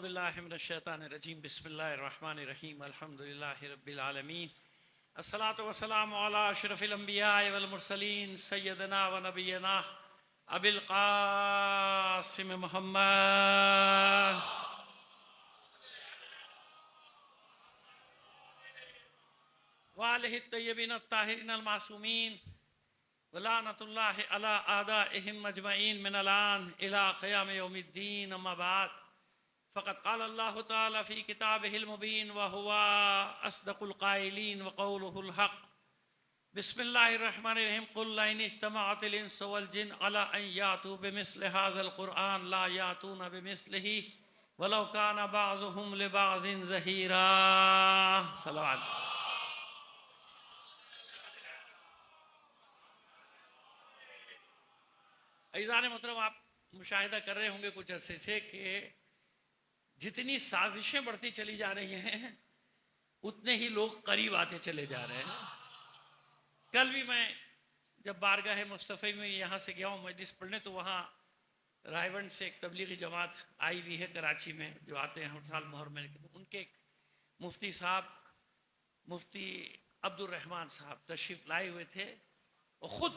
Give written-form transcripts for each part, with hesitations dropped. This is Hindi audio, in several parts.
बिल्लाहि मिनश्शैतानिर्रजीम बिस्मिल्लाहिर्रहमानिर्रहीम अल्हम्दुलिल्लाहि रब्बिल आलमीन अस्सलातु वस्सलामु अला अशरफिल अंबिया वल मुरसलीन सय्यदना व नबियना अबिल कासिम मुहम्मद वालिहि तय्यबीन अत्ताहिरीन अल मासूमीन वलानतुल्लाहि अला आदाइहिम अजमईन मिनल आन इला क़याम यौमिद्दीन अम्मा बाद फ़क़द क़ाल अल्लाहु तआला फ़ी किताबिहिल मुबीन व हुवा अस्दक़ुल क़ाइलीन व क़ौलुहुल हक़ बिस्मिल्लाहिर्रहमानिर्रहीम क़ुल इन इज्तमअतिल इंसु वल जिन्न अला अन यातू बिमिस्लि हाज़िल क़ुरआन ला यातूना बिमिस्लिहि वलौ काना बअज़ुहुम लिबअज़िन ज़हीरा। सल्लल्लाहु अज़ीज़ान मोहतरम, आप मुशाहिदा कर रहे होंगे कुछ अरसे से कि जितनी साजिशें बढ़ती चली जा रही हैं उतने ही लोग करीब आते चले जा रहे हैं। कल भी मैं जब बारगाह मुस्तफ़ी में यहाँ से गया हूँ मजलिस पढ़ने, तो वहाँ रायवंड से एक तबलीगी जमात आई हुई है कराची में, जो आते हैं हर साल मुहर्रम में। तो उनके एक मुफ्ती साहब, मुफ्ती अब्दुल रहमान साहब तशरीफ़ लाए हुए थे और ख़ुद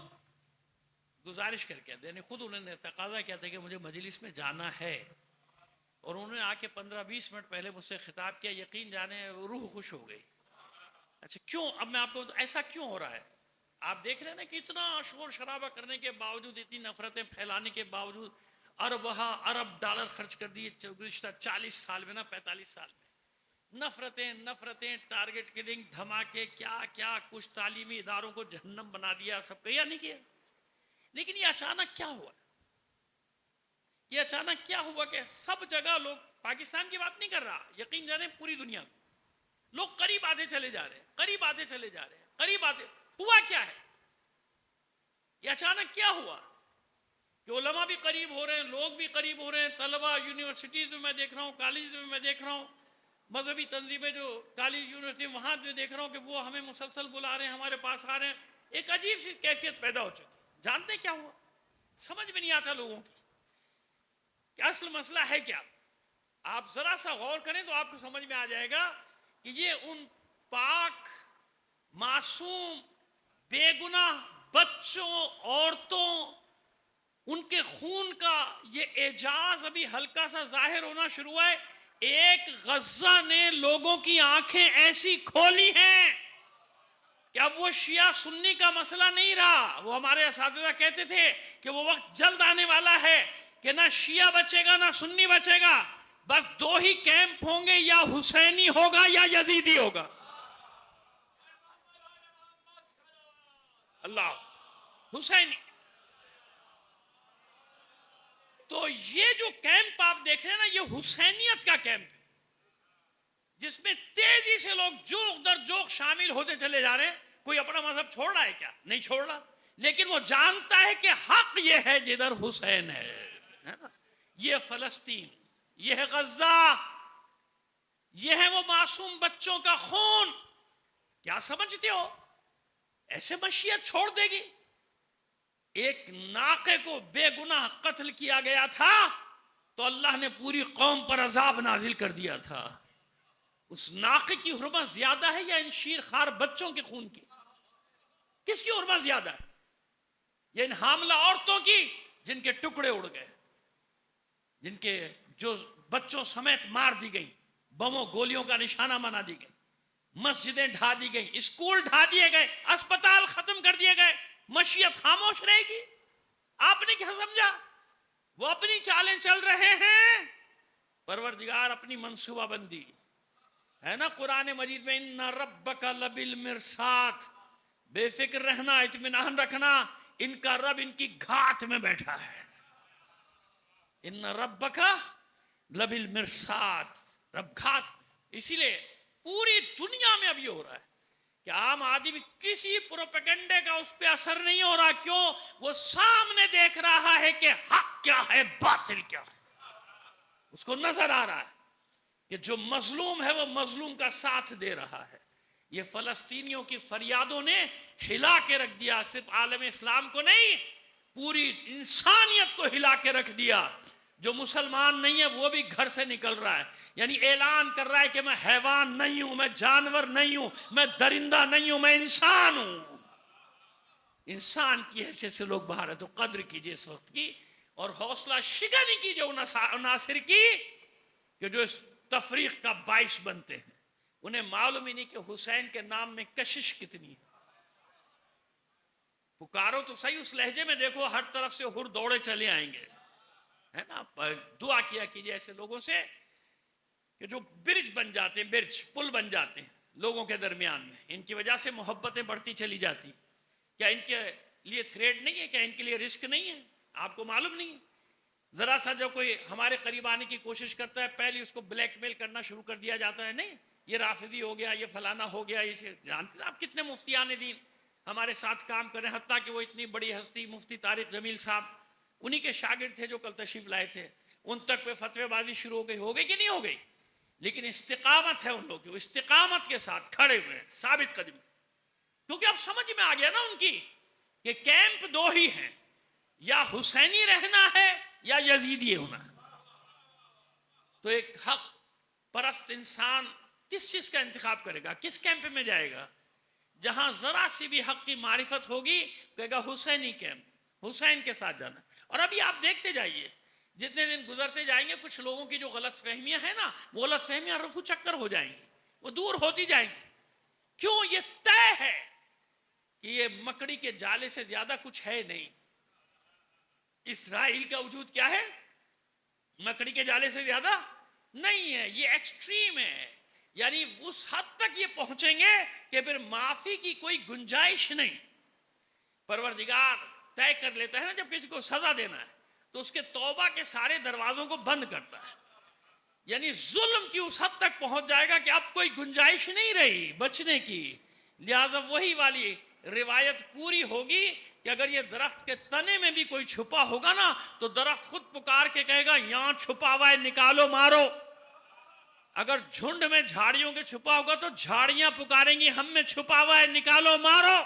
गुजारिश करके देने, खुद उन्होंने तकाजा किया था कि मुझे मजलिस में जाना है, और उन्होंने आके 15-20 मिनट पहले मुझसे खिताब किया। यकीन जाने रूह खुश हो गई। अच्छा, क्यों? अब मैं आपको, ऐसा क्यों हो रहा है? आप देख रहे हैं ना कि इतना शोर शराबा करने के बावजूद, इतनी नफरतें फैलाने के बावजूद अरब डॉलर खर्च कर दिए गुज़िश्ता 40 साल में ना 45 साल में। नफरतें, टारगेट किलिंग, धमाके, क्या क्या कुछ तालीमी इदारों को जहन्नम बना दिया, सब किया नहीं किया। लेकिन ये अचानक क्या हुआ? ये अचानक क्या हुआ कि सब जगह लोग, पाकिस्तान की बात नहीं कर रहा, यकीन जाने पूरी दुनिया में लोग करीब आते चले जा रहे हैं, करीब आते चले जा रहे हैं, करीब आते। हुआ क्या है? ये अचानक क्या हुआ कि उलमा भी करीब हो रहे हैं, लोग भी करीब हो रहे हैं। तलबा यूनिवर्सिटीज़ में मैं देख रहा हूँ, कॉलेज में मैं देख रहा हूँ, मजहबी तंजीमें जो कॉलेज यूनिवर्सिटी वहाँ में देख रहा हूँ कि वो हमें मुसलसल बुला रहे हैं, हमारे पास आ रहे हैं। एक अजीब सी कैफियत पैदा हो चुकी। जानते क्या हुआ? समझ में नहीं आता लोगों की कि असल मसला है क्या। आप जरा सा गौर करें तो आपको समझ में आ जाएगा कि ये उन पाक मासूम बेगुनाह बच्चों, औरतों, उनके खून का ये एजाज अभी हल्का सा जाहिर होना शुरू हुआ है। एक गज्जा ने लोगों की आंखें ऐसी खोली हैं कि अब वो शिया सुन्नी का मसला नहीं रहा। वो हमारे असातिज़ा कहते थे कि वो वक्त जल्द आने वाला है कि ना शिया बचेगा ना सुन्नी बचेगा, बस दो ही कैंप होंगे, या हुसैनी होगा या यजीदी होगा। अल्लाह, हुसैनी। तो ये जो कैंप आप देख रहे हैं ना, ये हुसैनियत का कैंप है, जिसमें तेजी से लोग जोक दर जोक शामिल होते चले जा रहे हैं। कोई अपना मजहब छोड़ रहा है क्या? नहीं छोड़ रहा, लेकिन वो जानता है कि हक ये है जिधर हुसैन है ना। ये फलस्तीन, ये है गज्जा, ये है वो मासूम बच्चों का खून। क्या समझते हो ऐसे मशीयत छोड़ देगी? एक नाके को बेगुनाह कत्ल किया गया था तो अल्लाह ने पूरी कौम पर अजाब नाजिल कर दिया था। उस नाके की हुर्मत ज्यादा है या इन शीरखार बच्चों के खून की? किसकी हुर्मत ज्यादा है? ये इन हामला औरतों की जिनके टुकड़े उड़ गए, जिनके जो बच्चों समेत मार दी गई, बमों गोलियों का निशाना बना दी गई, मस्जिदें ढा दी गई, स्कूल ढा दिए गए, अस्पताल खत्म कर दिए गए। मशीयत खामोश रहेगी? आपने क्या समझा? वो अपनी चालें चल रहे हैं, परवरदिगार अपनी मंसूबाबंदी है ना। कुरान मजीद में इन्ना रब्बका लबिल मिरसाद, बेफिक्र रहना, इत्मीनान रखना, इनका रब इनकी घाट में बैठा है। इन्ना रब्बका लबिल मिरसाद, रब घाट। इसीलिए पूरी दुनिया में अब ये हो रहा है कि आम आदमी किसी प्रोपेगेंडे का उस पर असर नहीं हो रहा। क्यों? वो सामने देख रहा है कि हक क्या है, बातिल क्या है। उसको नजर आ रहा है कि जो मजलूम है वो मजलूम का साथ दे रहा है। ये फलस्तीनियों की फरियादों ने हिला के रख दिया, सिर्फ आलम इस्लाम को नहीं, पूरी इंसानियत को हिला के रख दिया। जो मुसलमान नहीं है वो भी घर से निकल रहा है, यानी ऐलान कर रहा है कि मैं हैवान नहीं हूं, मैं जानवर नहीं हूं, मैं दरिंदा नहीं हूं, मैं इंसान हूं। इंसान की हैसियत से लोग बाहर है, तो कद्र कीजिए इस वक्त की, और हौसला शिकनी कीजिए उन अनासिर की कि जो इस तफरीक का बाइस बनते हैं। उन्हें मालूम ही नहीं कि हुसैन के नाम में कशिश कितनी है। पुकारो तो सही उस लहजे में, देखो हर तरफ से हुर दौड़े चले आएंगे, है ना। दुआ किया कीजिए ऐसे लोगों से कि जो ब्रिज बन जाते हैं, ब्रिज पुल बन जाते हैं लोगों के दरमियान में, इनकी वजह से मोहब्बतें बढ़ती चली जाती। क्या इनके लिए थ्रेट नहीं है? क्या इनके लिए रिस्क नहीं है? आपको मालूम नहीं है? जरा सा जो कोई हमारे करीब आने की कोशिश करता है, पहले उसको ब्लैकमेल करना शुरू कर दिया जाता है। नहीं, ये राफिदी हो गया, ये फलाना हो गया, ये जानते हैं आप कितने मुफ्तियान दीन हमारे साथ काम करें, हत्ता कि वो इतनी बड़ी हस्ती मुफ्ती तारिक जमील साहब, उन्हीं के शागिर्द थे जो कल तशरीफ लाए थे, उन तक पे फतवेबाजी शुरू हो गई कि नहीं हो गई? लेकिन इस्तिकामत है उन लोगों की, वो इस्तिकामत के साथ खड़े हुए हैं, साबित कदमी। क्योंकि अब समझ में आ गया ना उनकी कि कैंप दो ही हैं, या हुसैनी रहना है या यजीदी होना है। तो एक हक परस्त इंसान किस चीज का इंतखाब करेगा? किस कैंप में जाएगा? जहां जरा सी भी हक की मारिफत होगी, कहेगा हुसैनी कैंप, हुसैन के साथ जाना। और अभी आप देखते जाइए, जितने दिन गुजरते जाएंगे, कुछ लोगों की जो गलत फहमियां है ना, वो गलत फहमियां रफू चक्कर हो जाएंगी, वो दूर होती जाएंगी। क्यों? ये तय है कि ये मकड़ी के जाले से ज्यादा कुछ है नहीं। इसराइल का वजूद क्या है? मकड़ी के जाले से ज्यादा नहीं है। ये एक्सट्रीम है, यानी उस हद तक ये पहुंचेंगे कि फिर माफी की कोई गुंजाइश नहीं। परवरदिगार तय कर लेता है ना, जब किसी को सजा देना है तो उसके तौबा के सारे दरवाजों को बंद करता है, यानी जुल्म की उस हद तक पहुंच जाएगा कि अब कोई गुंजाइश नहीं रही बचने की। लिहाजा वही वाली रिवायत पूरी होगी कि अगर ये दरख्त के तने में भी कोई छुपा होगा ना, तो दरख्त खुद पुकार के कहेगा यहां छुपा हुआ है, निकालो मारो। अगर झुंड में झाड़ियों के छुपा होगा तो झाड़ियां पुकारेंगी हम में छुपा हुआ है, निकालो मारो।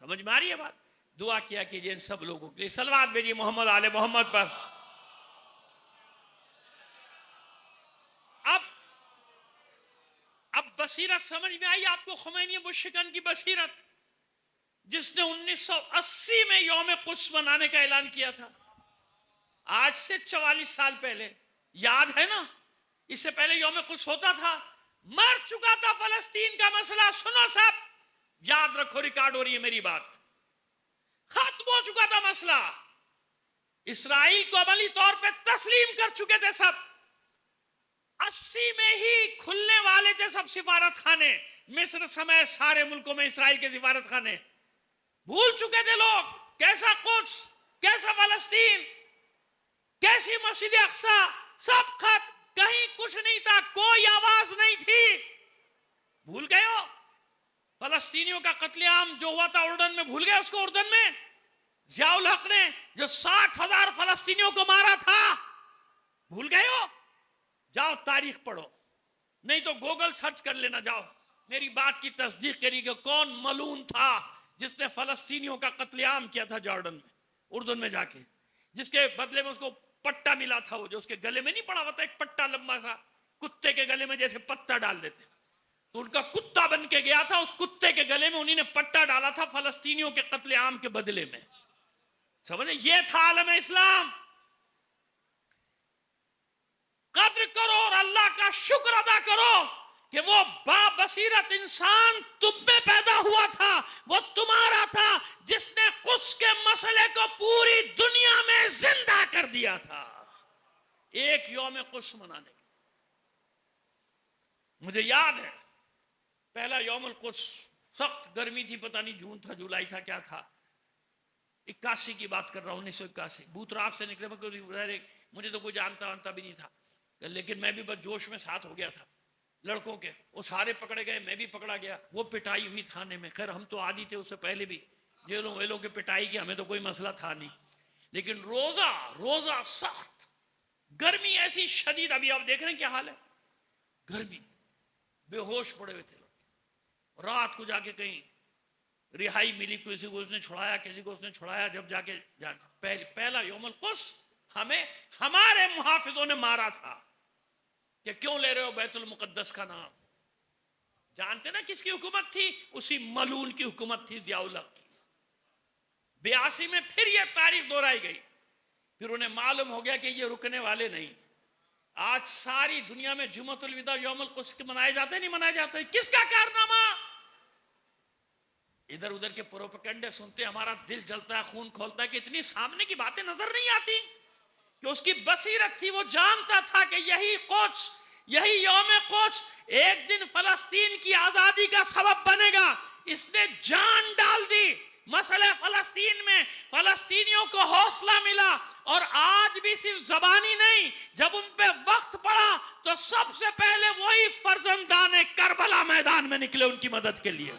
समझ में आ रही है बात? दुआ किया कीजिए इन सब लोगों के लिए, सलवात भेजिए मोहम्मद आले मोहम्मद पर। अब बसीरत समझ में आई आपको, खुमैनी मुश्किन की बसीरत, जिसने 1980 में यौम कुद्स मनाने का ऐलान किया था, आज से 44 साल पहले, याद है ना? इससे पहले यौम कुद्स होता था, मर चुका था फलस्तीन का मसला। सुनो सब, याद रखो, रिकॉर्ड हो रही है मेरी बात, खत्म हो चुका था मसला। इसराइल को अमली तौर पे तस्लीम कर चुके थे सब। 80 में ही खुलने वाले थे सब सिफारत खाने, मिस्र समेत सारे मुल्कों में इसराइल के सिफारत खाने। भूल चुके थे लोग, कैसा कुद्स, कैसा फलस्तीन, कैसी मस्जिद अक्सा, सब खत्म, कहीं कुछ नहीं था, कोई आवाज नहीं थी। भूल गए हो? फलस्तीनियों का कत्लेआम जो हुआ था उर्दन में, भूल गए उसको? उर्दन में जियाउल हक ने जो 60,000 फलस्तीनियों को मारा था, भूल गए हो? जाओ तारीख पढ़ो, नहीं तो गूगल सर्च कर लेना, जाओ मेरी बात की तस्दीक करिएगा। कौन मलून था जिसने फलस्तीनियों का कत्लेआम किया था जॉर्डन में, उर्दन में जाके, जिसके बदले में उसको पट्टा मिला था, वो जो उसके गले में नहीं पड़ा होता एक पट्टा लंबा सा, कुत्ते के गले में जैसे पत्ता डाल देते, तो उनका कुत्ता बन के गया था, उस कुत्ते के गले में उन्हीं ने पट्टा डाला था फलस्तीनियों के कत्लेआम के बदले में। समझे? ये था आलम इस्लाम। कद्र करो और अल्लाह का शुक्र अदा करो कि वो बाबसीरत इंसान तुम में पैदा हुआ था, वो तुम्हारा था जिसने कुद्स के मसले को पूरी दुनिया में जिंदा कर दिया था एक यौम कुद्स मनाने के। मुझे याद है पहला यौमुल कुद्स, सख्त गर्मी थी, पता नहीं जून था जुलाई था क्या था, 81 की बात कर रहा हूं, 1981। बूतराब से निकले, मुझे तो कोई जानता वानता भी नहीं था, लेकिन मैं भी बस जोश में साथ हो गया था लड़कों के, वो सारे पकड़े गए, मैं भी पकड़ा गया, वो पिटाई हुई थाने में। खैर हम तो आदी थे उससे पहले भी जेलों वेलों के पिटाई की, हमें तो कोई मसला था नहीं, लेकिन रोजा रोजा सख्त, गर्मी ऐसी शदीद, अभी आप देख रहे हैं क्या हाल है, गर्मी, बेहोश पड़े हुए थे लोग। रात को जाके कहीं रिहाई मिली, किसी को उसने छुड़ाया, किसी को उसने छुड़ाया, जब जाके पहला यौमुल कुद्स हमें हमारे मुहाफिजों ने मारा था कि क्यों ले रहे हो बैतुल मुकद्दस का नाम। जानते ना किसकी हुकूमत थी? उसी मलून की हुकूमत थी, जियाउल हक की। 82 में फिर यह तारीख दोहराई गई। फिर उन्हें मालूम हो गया कि ये रुकने वाले नहीं। आज सारी दुनिया में जुम्मतुल विदा यौमुल कुद्स मनाए जाते नहीं मनाए जाते? किसका कारनामा? इधर उधर के प्रोपेगेंडे सुनते हमारा दिल जलता है, खून खोलता है कि इतनी सामने की बातें नजर नहीं आती कि उसकी बसीरत थी। वो जानता था कि यही कुद्स, यही यौम कुद्स एक दिन फलस्तीन की आजादी का सबब बनेगा। इसने जान डाल दी मसले फलस्तीन में। फलस्तीनियों को हौसला मिला और आज भी सिर्फ जबानी नहीं, जब उन पे वक्त पड़ा तो सबसे पहले वही फर्जंदान करबला मैदान में निकले उनकी मदद के लिए।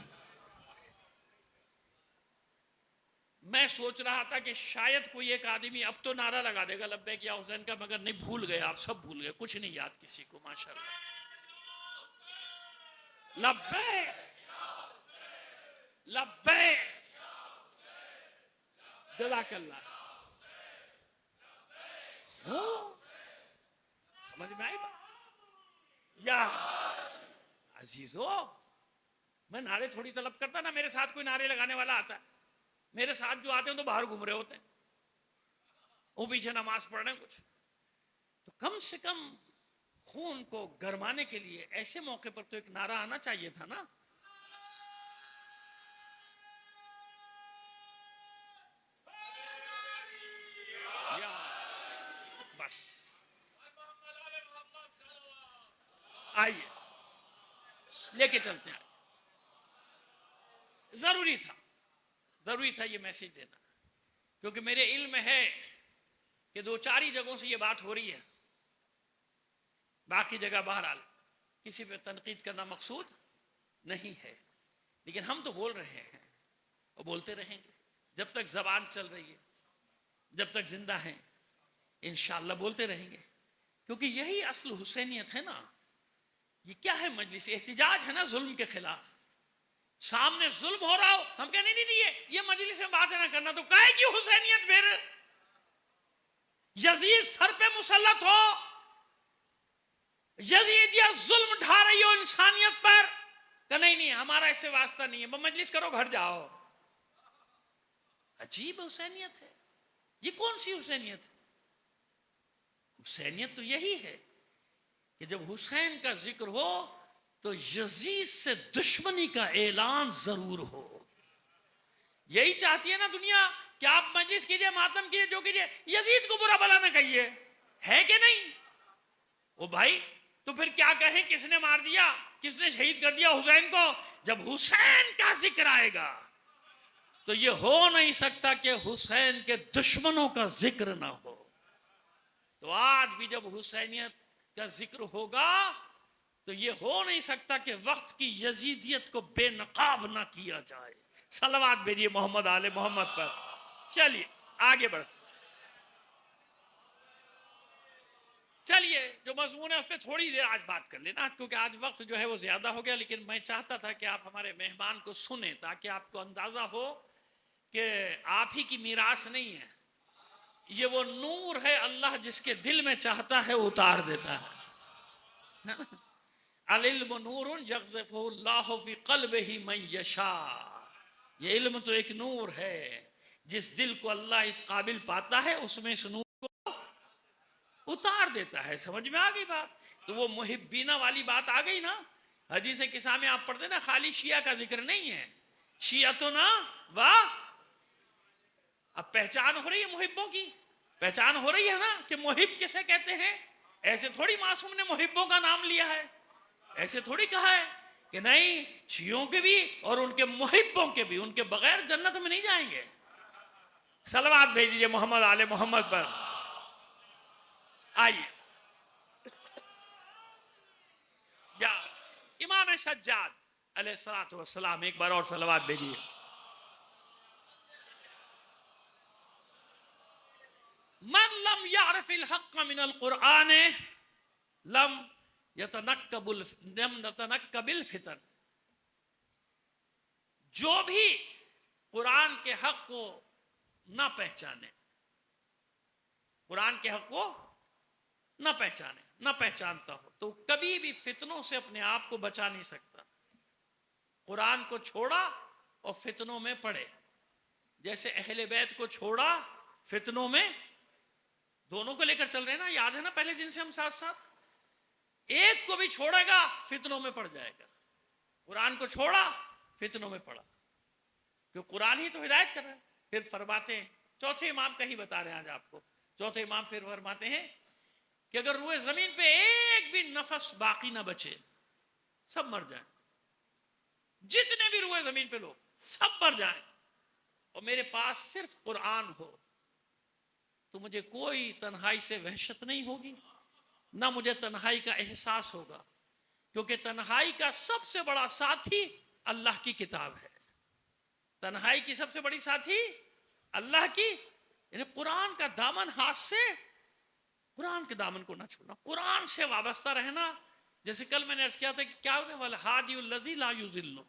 मैं सोच रहा था कि शायद कोई एक आदमी अब तो नारा लगा देगा लब्बैक या हुसैन का, मगर नहीं, भूल गए आप, सब भूल गए, कुछ नहीं याद किसी को। माशाल्लाह, लब्बैक लब्बैक, जज़ाकल्लाह। समझ में आई बात? या अजीजो, मैं नारे थोड़ी तलब करता ना, मेरे साथ कोई नारे लगाने वाला आता है, मेरे साथ जो आते हैं तो बाहर घूम रहे होते हैं, वो पीछे नमाज पढ़ रहे हैं कुछ। तो कम से कम खून को गरमाने के लिए ऐसे मौके पर तो एक नारा आना चाहिए था ना। या बस, आइए लेके चलते हैं। जरूरी था ये मैसेज देना, क्योंकि मेरे इल्म में है कि दो चार ही जगहों से ये बात हो रही है, बाकी जगह बहरहाल किसी पे तनकीद करना मकसूद नहीं है। लेकिन हम तो बोल रहे हैं और बोलते रहेंगे जब तक जबान चल रही है, जब तक जिंदा है, इंशाअल्लाह बोलते रहेंगे, क्योंकि यही असल हुसैनियत है ना। ये क्या है? मजलिस एहतिजाज है ना जुल्म के खिलाफ। सामने जुल्म हो रहा हो, हम कहें नहीं ये मजलिस में बात ना करना, तो काहे की हुसैनियत? फिर यजीद सर पे मुसल्लत हो, यजीद या जुल्म ढा रही हो इंसानियत पर, तो नहीं हमारा इससे वास्ता नहीं है, मजलिस करो घर जाओ। अजीब हुसैनियत है ये। कौन सी हुसैनियत है? हुसैनियत तो यही है कि जब हुसैन का जिक्र हो तो यजीद से दुश्मनी का ऐलान जरूर हो। यही चाहती है ना दुनिया कि आप मजलिस कीजिए, मातम कीजिए, जो कीजिए, यजीद को बुरा भला ना कहिए, है कि नहीं? ओ भाई, तो फिर क्या कहें, किसने मार दिया, किसने शहीद कर दिया हुसैन को? जब हुसैन का जिक्र आएगा तो ये हो नहीं सकता कि हुसैन के दुश्मनों का जिक्र ना हो। तो आज भी जब हुसैनियत का जिक्र होगा तो ये हो नहीं सकता कि वक्त की यजीदियत को बेनकाब ना किया जाए। सलवात भेजिए मोहम्मद आले मोहम्मद पर। चलिए आगे बढ़ते, चलिए जो मजमून है उस पर थोड़ी देर आज बात कर लेना, क्योंकि आज वक्त जो है वो ज्यादा हो गया। लेकिन मैं चाहता था कि आप हमारे मेहमान को सुने, ताकि आपको अंदाजा हो कि आप ही की मीरास नहीं है, ये वो नूर है, अल्लाह जिसके दिल में चाहता है उतार देता है। अल इल्म नूरुन यग़ज़िफ़ुहुल्लाहु फ़ी क़ल्बिही मन यशा। ये इल्म तो एक नूर है, जिस दिल को अल्लाह इस काबिल पाता है उसमें इस नूर को उतार देता है। समझ में आ गई बात? तो वो मुहिब्बीना वाली बात आ गई ना। हदीस किसा में आप पढ़ते ना, खाली शिया का जिक्र नहीं है, शिया तो ना वाह। अब पहचान हो रही है मुहिब्बों की, पहचान हो रही है ना कि मुहिब किसे कहते हैं। ऐसे थोड़ी मासूम ने मुहिब्बों का नाम लिया है, ऐसे थोड़ी कहा है कि नहीं, शियों के भी और उनके मुहिब्बों के भी, उनके बगैर जन्नत में नहीं जाएंगे। सलवात भेज दीजिए मोहम्मद आले मोहम्मद पर। आइए, या इमाम सज्जाद अलैहिस्सलातु वस्सलाम, एक बार और सलवात भेजिए। मन लम यारिफिल हक़्क़ मिनल कुरआन लम यतनक्कबिल फितन। जो भी कुरान के हक को ना पहचाने, कुरान के हक को न पहचाने, न पहचानता हो तो कभी भी फितनों से अपने आप को बचा नहीं सकता। कुरान को छोड़ा और फितनों में पड़े, जैसे अहले बैत को छोड़ा फितनों में, दोनों को लेकर चल रहे हैं ना, याद है ना पहले दिन से हम साथ साथ। एक को भी छोड़ेगा फितनों में पड़ जाएगा। कुरान को छोड़ा फितनों में पड़ा, क्योंकि कुरान ही तो हिदायत कर रहा है। फिर फरमाते हैं, चौथे इमाम का ही बता रहे हैं आज आपको, चौथे इमाम फिर फरमाते हैं कि अगर रूए जमीन पे एक भी नफस बाकी ना बचे, सब मर जाए, जितने भी रूए जमीन पे लोग सब मर जाए, और मेरे पास सिर्फ कुरान हो, तो मुझे कोई तन्हाई से वहशत नहीं होगी, ना मुझे तन्हाई का एहसास होगा, क्योंकि तन्हाई का सबसे बड़ा साथी अल्लाह की किताब है। तन्हाई की सबसे बड़ी साथी अल्लाह की, यानी कुरान का दामन हाथ से, कुरान के दामन को ना छोड़ना, कुरान से वाबस्ता रहना। जैसे कल मैंने अर्ज किया था कि क्या होता है, वाला हादियुल लज़ी ला युज़िल्लु,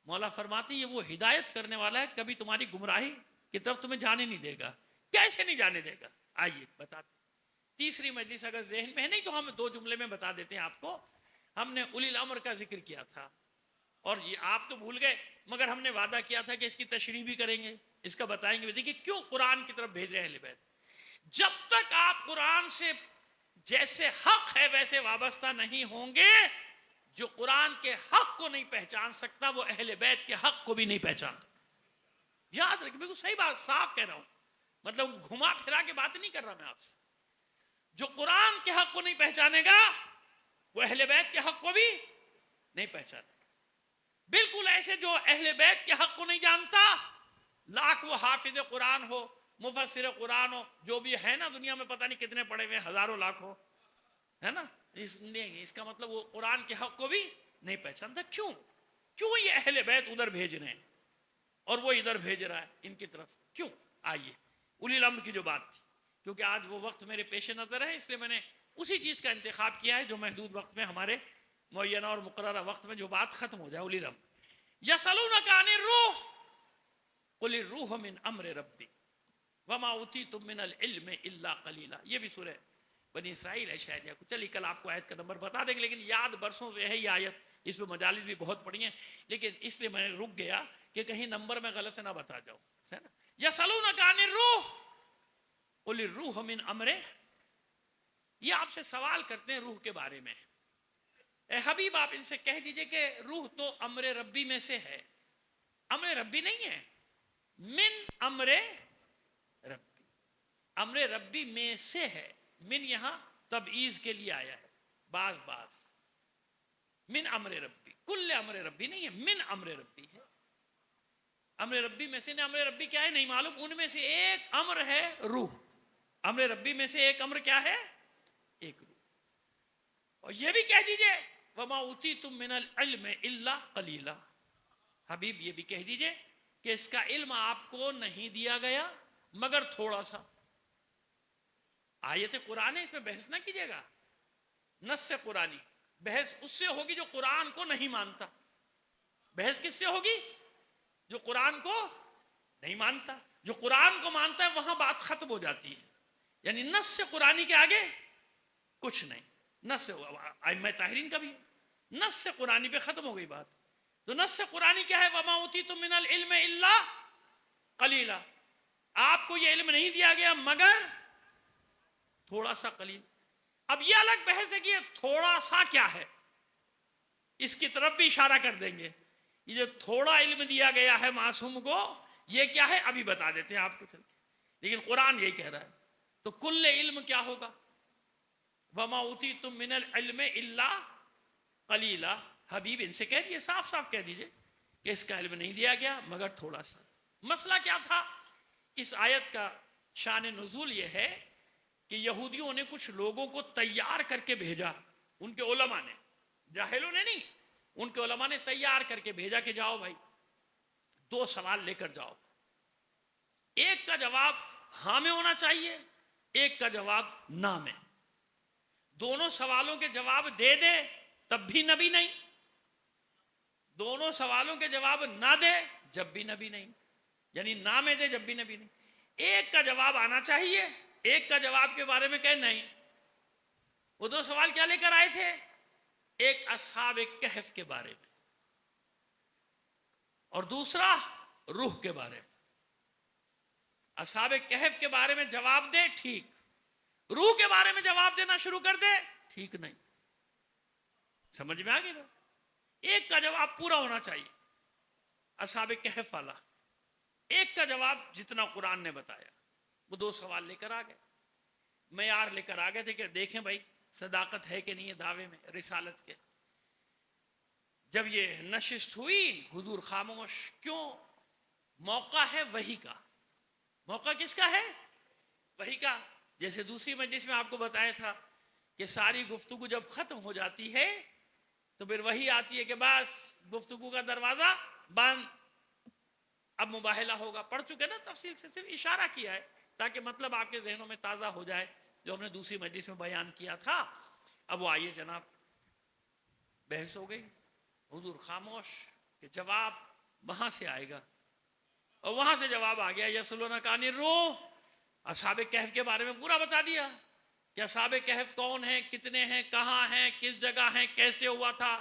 मौला फरमाती है वो हिदायत करने वाला है, कभी तुम्हारी गुमराही की तरफ तुम्हें जाने नहीं देगा। कैसे नहीं जाने देगा, आइए बताते। तीसरी मजलिस अगर ज़हन में है, नहीं तो हम दो जुमले में बता देते हैं आपको। हमने उलिल अम्र का जिक्र किया था, और ये आप तो भूल गए, मगर हमने वादा किया था कि इसकी तशरीह भी करेंगे, इसका बताएंगे। देखिए क्यों कुरान की तरफ भेज रहे हैं अहले बैत। जब तक आप कुरान से जैसे हक है वैसे वाबस्ता नहीं होंगे, जो कुरान के हक को नहीं पहचान सकता वो अहले बैत के हक को भी नहीं पहचानता। याद रखिए, बिल्कुल सही बात, साफ कह रहा हूं, मतलब घुमा फिरा के बात नहीं कर रहा मैं आपसे। जो कुरान के हक को नहीं पहचानेगा वो अहले बैत के हक को भी नहीं पहचानेगा। बिल्कुल ऐसे जो अहले बैत के हक को नहीं जानता, लाख वो हाफिज कुरान हो, मुफस्सिर कुरान हो, जो भी है ना दुनिया में, पता नहीं कितने पड़े हुए, हजारों लाखों, है ना, इसका मतलब वो कुरान के हक को भी नहीं पहचानता। क्यों क्यों ये अहले बैत उधर भेज रहे हैं और वो इधर भेज रहा है इनकी तरफ, क्यों? आइए उलिल अम्र की जो बात थी, क्योंकि आज वो वक्त मेरे पेश नजर है, इसलिए मैंने उसी चीज का इंतखाब किया है जो महदूद वक्त में, हमारे मुअय्यना और मुकर्ररा वक्त में जो बात खत्म हो जाए। उलिल अम्र यसअलूनका अनिर रूह कुलिर रूह मिन अम्रि रब्बी वमा उतीतुम मिनल इल्मि इल्ला कलीला। ये भी सूरह बनी इसराइल है शायद, या कुछ। चलिए कल आपको आयत का नंबर बता देंगे, लेकिन याद बरसों से है ये आयत, इसमें मजालिस भी बहुत पड़ी हैं, लेकिन इसलिए मैंने रुक गया कि कहीं नंबर में गलत ना बता जाऊं, है ना। यसअलूनका अनिर रूह कुलिर रूह मिन अम्रि, ये आपसे सवाल करते हैं रूह के बारे में। ए हबीब आप इनसे कह दीजिए कि रूह तो अम्रे रब्बी में से है, अम्रे रब्बी नहीं है, मिन अम्रे रब्बी, अम्रे रब्बी में से है। मिन यहां तबईज के लिए आया है, बाज बाज, मिन अम्रे रब्बी, कुल्ले अम्रे रब्बी नहीं है, मिन अम्रे रब्बी है। अम्रे रब्बी में से, ने अम्रे रब्बी क्या है नहीं मालूम, उनमें से एक अम्र है रूह। अम्रे रब्बी में से एक अम्र क्या है, एक रूह। और ये भी कह दीजिए वमा उतीतुम मिनल इल्मि इल्ला कलीला, हबीब ये भी कह दीजिए कि इसका इल्म आपको नहीं दिया गया मगर थोड़ा सा। आयत कुरान है, इसमें बहस ना कीजिएगा, नस्स कुरानी। बहस उससे होगी जो कुरान को नहीं मानता, बहस किससे होगी, जो कुरान को नहीं मानता। जो कुरान को मानता है वहां बात खत्म हो जाती है, यानी नस्स कुरानी के आगे कुछ नहीं। नस्स आइम्मा ताहिरीन का भी नस्स कुरानी पे खत्म हो गई बात। तो नस्स कुरानी क्या है, वमा उतीतुम मिनल इल्मि इल्ला कलीला, आपको ये इल्म नहीं दिया गया मगर थोड़ा सा कलील। अब ये अलग बहस है कि ये थोड़ा सा क्या है, इसकी तरफ भी इशारा कर देंगे। ये जो थोड़ा इल्म दिया गया है मासूम को, ये क्या है अभी बता देते हैं आपको चल के, लेकिन कुरान यही कह रहा है। तो कुल्ले इल्म क्या होगा, वमा उतीतुम मिनल इल्मि इल्ला कलीला। हबीब इनसे कह दिए, साफ साफ कह दीजिए कि इसका इल्म नहीं दिया गया मगर थोड़ा सा। मसला क्या था इस आयत का, शान नुज़ूल ये है कि यहूदियों ने कुछ लोगों को तैयार करके भेजा, उनके उलमा ने, जाहिलों ने नहीं, उनके उलमा ने तैयार करके भेजा कि जाओ भाई दो सवाल लेकर जाओ, एक का जवाब हाँ में होना चाहिए, एक का जवाब ना में। दोनों सवालों के जवाब दे दे तब भी नबी नहीं, दोनों सवालों के जवाब ना दे जब भी नबी नहीं, यानी ना में दे जब भी नबी नहीं। एक का जवाब आना चाहिए, एक का जवाब के बारे में कहे नहीं। वो दो सवाल क्या लेकर आए थे? एक असहाब एक कहफ के बारे में और दूसरा रूह के बारे में। असहाब कहफ के बारे में जवाब दे ठीक, रूह के बारे में जवाब देना शुरू कर दे ठीक नहीं। समझ में आ गई ना? एक का जवाब पूरा होना चाहिए, असहाब कहफ वाला। एक का जवाब जितना कुरान ने बताया। वो दो सवाल लेकर आ गए, मयार लेकर आ गए थे कि देखें भाई सदाकत है कि नहीं है दावे में रिसालत के। जब ये नशिस्त हुई हुजूर खामोश क्यों? मौका है वही का। मौका किसका है? वही का। जैसे दूसरी मजलिस में आपको बताया था कि सारी गुफ्तगू जब खत्म हो जाती है तो फिर वही आती है कि बस गुफ्तगू का दरवाजा बंद, अब मुबाहला होगा। पढ़ चुके ना तफसील से, सिर्फ इशारा किया है ताकि मतलब आपके जहनों में ताज़ा हो जाए जो हमने दूसरी मजलिस में बयान किया था। अब वो आइए जनाब, बहस हो गई, हुजूर खामोश कि जवाब वहां से आएगा और वहां से जवाब आ गया यसलूना कानिर रूह। असहाबे कहफ के बारे में पूरा बता दिया कि असहाबे कहफ कौन है, कितने हैं, कहाँ हैं, किस जगह हैं, कैसे हुआ था,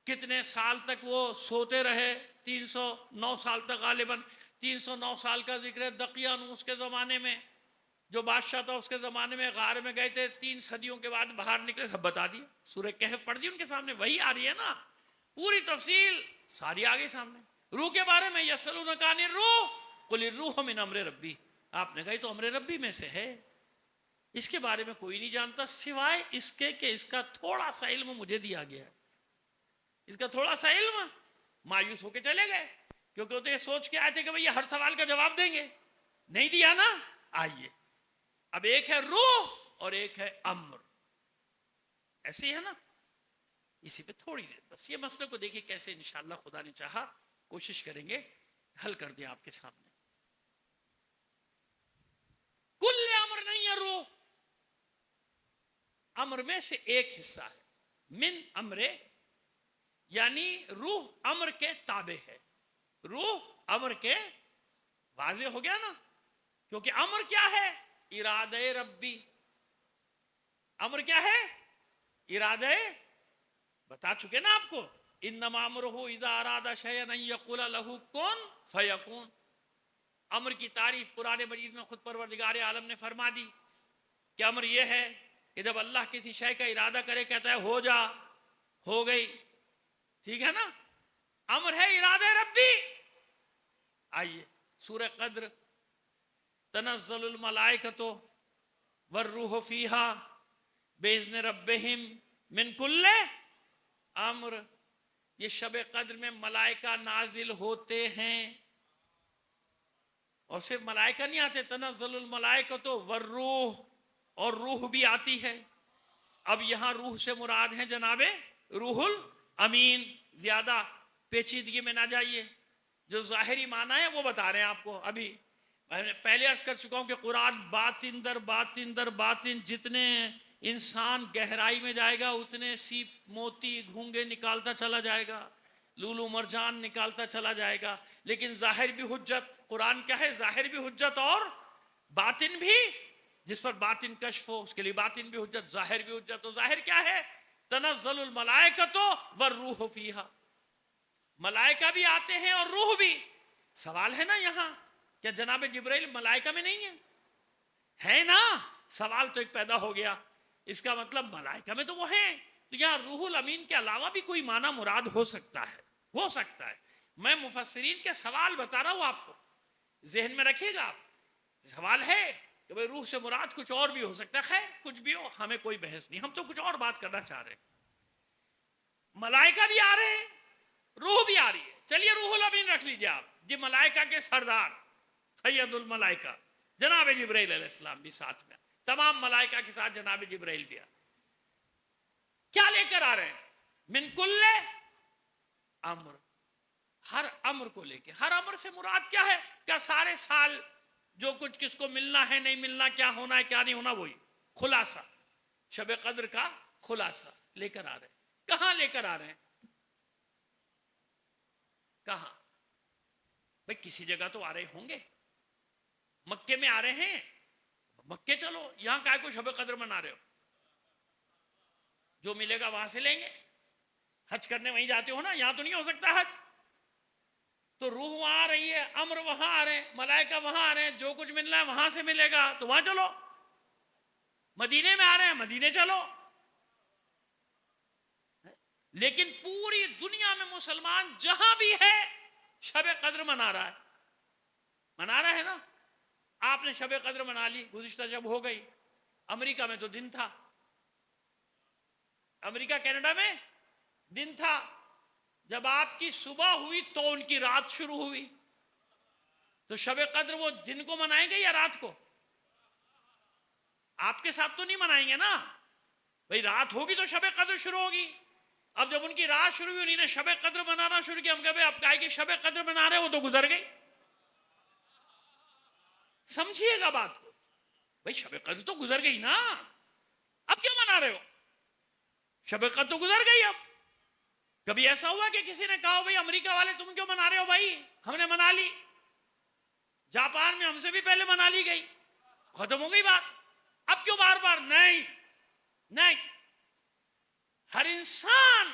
कितने साल तक वो सोते रहे। 309 साल तक, गालिबन 309 साल का जिक्र है। दकियानूस के ज़माने में जो बादशाह था उसके ज़माने में गार में गए थे, 3 सदियों के बाद बाहर निकले, सब बता दिया। सूरह कहफ पढ़ दी उनके सामने, वही आ रही है ना, पूरी तफसील सारी आ गई सामने। रूह के बारे में यसलूनका अनिर रूह कुल रूह मिन अम्र रब्बी, आपने कहा तो अम्र रब्बी में से है। इसके बारे में कोई नहीं जानता सिवाय इसके कि इसका थोड़ा सा इल्म मुझे दिया गया है। इसका थोड़ा सा इल्म, मायूस होके चले गए क्योंकि वो तो ये सोच के आए थे कि भैया हर सवाल का जवाब देंगे, नहीं दिया ना। आइए, अब एक है रूह और एक है अम्र, ऐसे ही है ना। इसी पे थोड़ी देर बस ये मसले को देखिए कैसे इंशाअल्लाह खुदा ने चाहा कोशिश करेंगे हल कर दिया आपके सामने। कुल अम्र नहीं है रूह, अम्र में से एक हिस्सा है। मिन अम्रे यानी रूह अम्र के ताबे है। रूह अम्र के, वाजे हो गया ना, क्योंकि अम्र क्या है? इरादे रब्बी। अम्र क्या है? इरादे, बता चुके ना आपको, इन्नमा अम्रुहु इज़ा अरादा शयअन अन यक़ूला लहू कुन फयकून। अम्र की तारीफ कुरान मजीद में खुद परवरदिगार आलम ने फरमा दी कि अम्र यह है कि जब अल्लाह किसी शय का इरादा करे, कहता है हो जा, हो गई, ठीक है ना। अम्र है इरादे रब्बी। आइए सूरह कद्र, तनज़्ज़लुल मलाइकतु वर्रूहु फीहा बिइज़्नि रब्बिहिम मिन कुल्ले अम्र। ये शब कद्र में मलाइका नाजिल होते हैं और सिर्फ मलाइका नहीं आते, तनज़्ज़लुल मलाइकतु वर्रूह, और रूह भी आती है। अब यहां रूह से मुराद है जनाबे रूहुल अमीन। ज्यादा पेचीदगी में ना जाइए, जो जाहिरी माना है वो बता रहे हैं आपको। अभी मैंने पहले अर्ज कर चुका हूं कि कुरान बातिन दर बातिन दर बातिन, जितने इंसान गहराई में जाएगा उतने सीप मोती घूंगे निकालता चला जाएगा, लूलू मरजान निकालता चला जाएगा। लेकिन जाहिर भी हुज्जत, कुरान क्या है? जाहिर भी हुज्जत और बातिन भी, जिस पर बातिन कश्फ हो उसके लिए बातिन भी हुज्जत, जाहिर भी हुज्जत। तो जाहिर क्या है? तनज़्ज़लुल मलाइकतु वर्रूहु फीहा, मलाइका भी आते हैं और रूह भी। सवाल है ना यहाँ, क्या जनाब जिब्राइल मलाइका में नहीं है? है ना। सवाल तो एक पैदा हो गया, इसका मतलब मलाइका में तो वो है, तो यहाँ रूहुल अमीन के अलावा भी कोई माना मुराद हो सकता है, हो सकता है। मैं मुफस्सिरीन के सवाल बता रहा हूं आपको, जहन में रखिएगा आप। सवाल है कि भाई रूह से मुराद कुछ और भी हो सकता है। खैर कुछ भी हो, हमें कोई बहस नहीं, हम तो कुछ और बात करना चाह रहे हैं। मलाइका भी आ रहे हैं, रूह भी आ रही है। चलिए रूहुल अमीन रख लीजिए आप, जी मलाइका के सरदार सैयदुल मलाइका जनाब जिब्राइल अलैहिस्सलाम भी साथ में, तमाम मलाइका के साथ जनाब जिब्राइल भी आ। क्या लेकर आ रहे हैं? मिन कुल्ले अम्र, हर अम्र को लेके। हर अम्र से मुराद क्या है? क्या सारे साल जो कुछ किसको मिलना है नहीं मिलना, क्या होना है क्या नहीं होना, वही खुलासा, शब कद्र का खुलासा लेकर आ रहे हैं। कहां लेकर आ रहे हैं? कहां? भाई किसी जगह तो आ रहे होंगे। मक्के में आ रहे हैं, मक्के चलो, यहां काय को शब कद्र मना रहे हो? जो मिलेगा वहां से लेंगे। हज करने वहीं जाते हो ना, यहां तो नहीं हो सकता हज। तो रूह वहां आ रही है, अम्र वहां आ रहे हैं, मलाइका वहां आ रहे हैं, जो कुछ मिलना है वहां से मिलेगा, तो वहां चलो। मदीने में आ रहे हैं, मदीने चलो। लेकिन पूरी दुनिया में मुसलमान जहां भी है शब कद्र मना रहा है, मना रहा है ना। आपने शब कद्र मना ली, गुज़िश्ता जब हो गई। अमेरिका में तो दिन था, अमेरिका कनाडा में दिन था। जब आपकी सुबह हुई तो उनकी रात शुरू हुई। तो शब कद्र वो दिन को मनाएंगे या रात को? आपके साथ तो नहीं मनाएंगे ना भाई, रात होगी तो शब कद्र शुरू होगी। अब जब उनकी रात शुरू हुई, उन्होंने शब कद्र मनाना शुरू किया। हम कहे अब काहे की शब कद्र मना रहे, वो तो गुजर गई। समझिएगा बात को भाई, शब कद्र तो गुजर गई ना, अब क्यों मना रहे हो? शब कद्र तो गुजर गई। अब कभी ऐसा हुआ कि किसी ने कहा भाई अमेरिका वाले तुम क्यों मना रहे हो? भाई हमने मना ली, जापान में हमसे भी पहले मना ली गई, खत्म हो गई बात, अब क्यों बार बार? नहीं नहीं, हर इंसान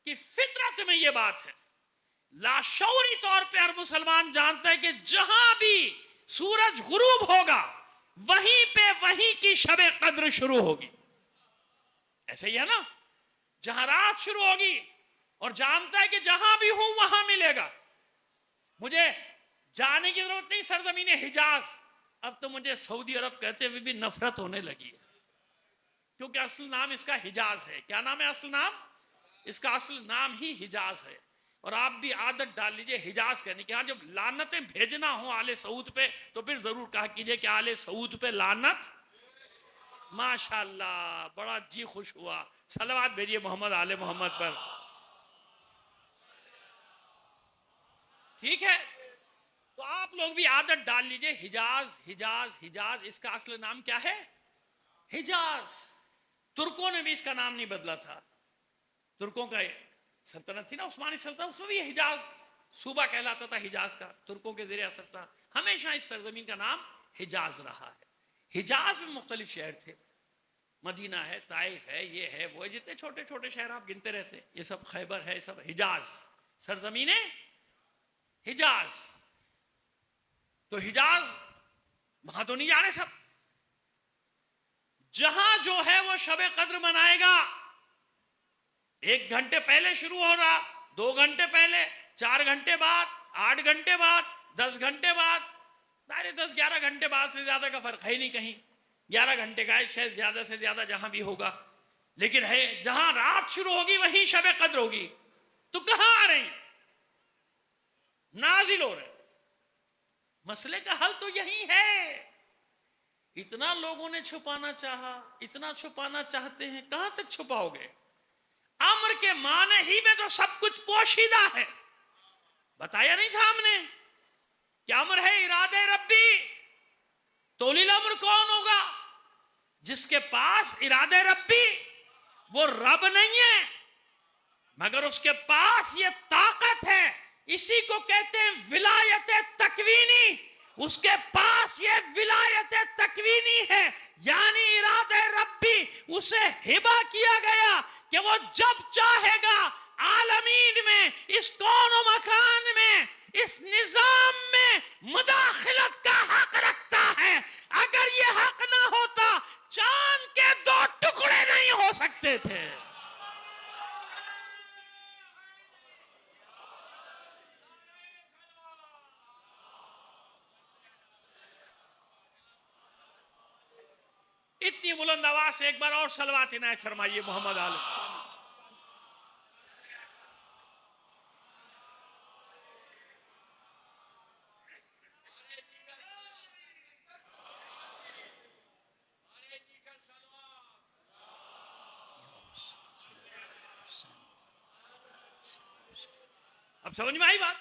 की फितरत में यह बात है। लाशौरी तौर पे हर मुसलमान जानता है कि जहां भी सूरज गुरूब होगा वहीं पे वहीं की शब कद्र शुरू होगी। ऐसे ही है ना, जहां रात शुरू होगी और जानता है कि जहां भी हूं वहां मिलेगा। मुझे जाने की जरूरत नहीं सरजमीन हिजाज। अब तो मुझे सऊदी अरब कहते हुए भी नफरत होने लगी है, क्योंकि असल नाम इसका हिजाज है। क्या नाम है असल नाम इसका? असल नाम ही हिजाज है। और आप भी आदत डाल लीजिए हिजाज कहने की। हाँ, जब लानतें भेजना हो आले सऊद पे तो फिर जरूर कहा कीजिए कि आले सऊद पे लानत। माशाल्लाह, बड़ा जी खुश हुआ। सलावत भेजिए मोहम्मद आले मोहम्मद पर। ठीक है, तो आप लोग भी आदत डाल लीजिए हिजाज हिजाज हिजाज। इसका असल नाम क्या है? हिजाज। तुर्कों ने भी इसका नाम नहीं बदला था। तुर्कों का सल्तनत थी ना, उस्मानी सल्तनत, उसमें भी हिजाज सूबा कहलाता था। हिजाज का तुर्कों के ज़रिए असर था। हमेशा इस सरजमीन का नाम हिजाज रहा है। हिजाज में मुख्तलिफ शहर थे, मदीना है, ताइफ है, ये है वो है, जितने छोटे छोटे शहर आप गिनते रहते, ये सब खैबर है, सब हिजाज, सरजमीन हिजाज। तो हिजाज वहां तो नहीं जा रहे सब। जहां जो है वो शब कद्र मनाएगा। 1 घंटे पहले शुरू हो रहा, 2 घंटे पहले, 4 घंटे बाद, 8 घंटे बाद, 10 घंटे बाद। सारे 10-11 घंटे बाद से ज्यादा का फर्क है नहीं कहीं। 11 घंटे का है शायद, ज्यादा से ज्यादा जहां भी होगा। लेकिन है जहां रात शुरू होगी वहीं शब कद्र होगी। तो कहां आ रही? नाजिल हो रहे। मसले का हल तो यही है। इतना लोगों ने छुपाना चाहा, इतना छुपाना चाहते हैं, कहां तक छुपाओगे? अम्र के माने ही में तो सब कुछ पोशीदा है। बताया नहीं था हमने कि अम्र है इरादे रब्बी। तौलील अम्र कौन होगा? जिसके पास इरादे रब्बी, वो रब नहीं है, मगर उसके पास ये ताकत है। इसी को कहते हैं विलायत तकवीनी। उसके पास ये विलायत तकवीनी है, यानी इरादे रब्बी उसे हिबा किया गया कि वो जब चाहेगा आलमीन में, इस कौन व मकान में, इस निजाम में मुदाखिलत का हक रखता है। अगर ये हक ना होता, चांद के 2 टुकड़े नहीं हो सकते थे। इतनी बुलंद आवाज से एक बार और सलवात इनायत फरमाइए मोहम्मद आलम। अब समझ में आई बात?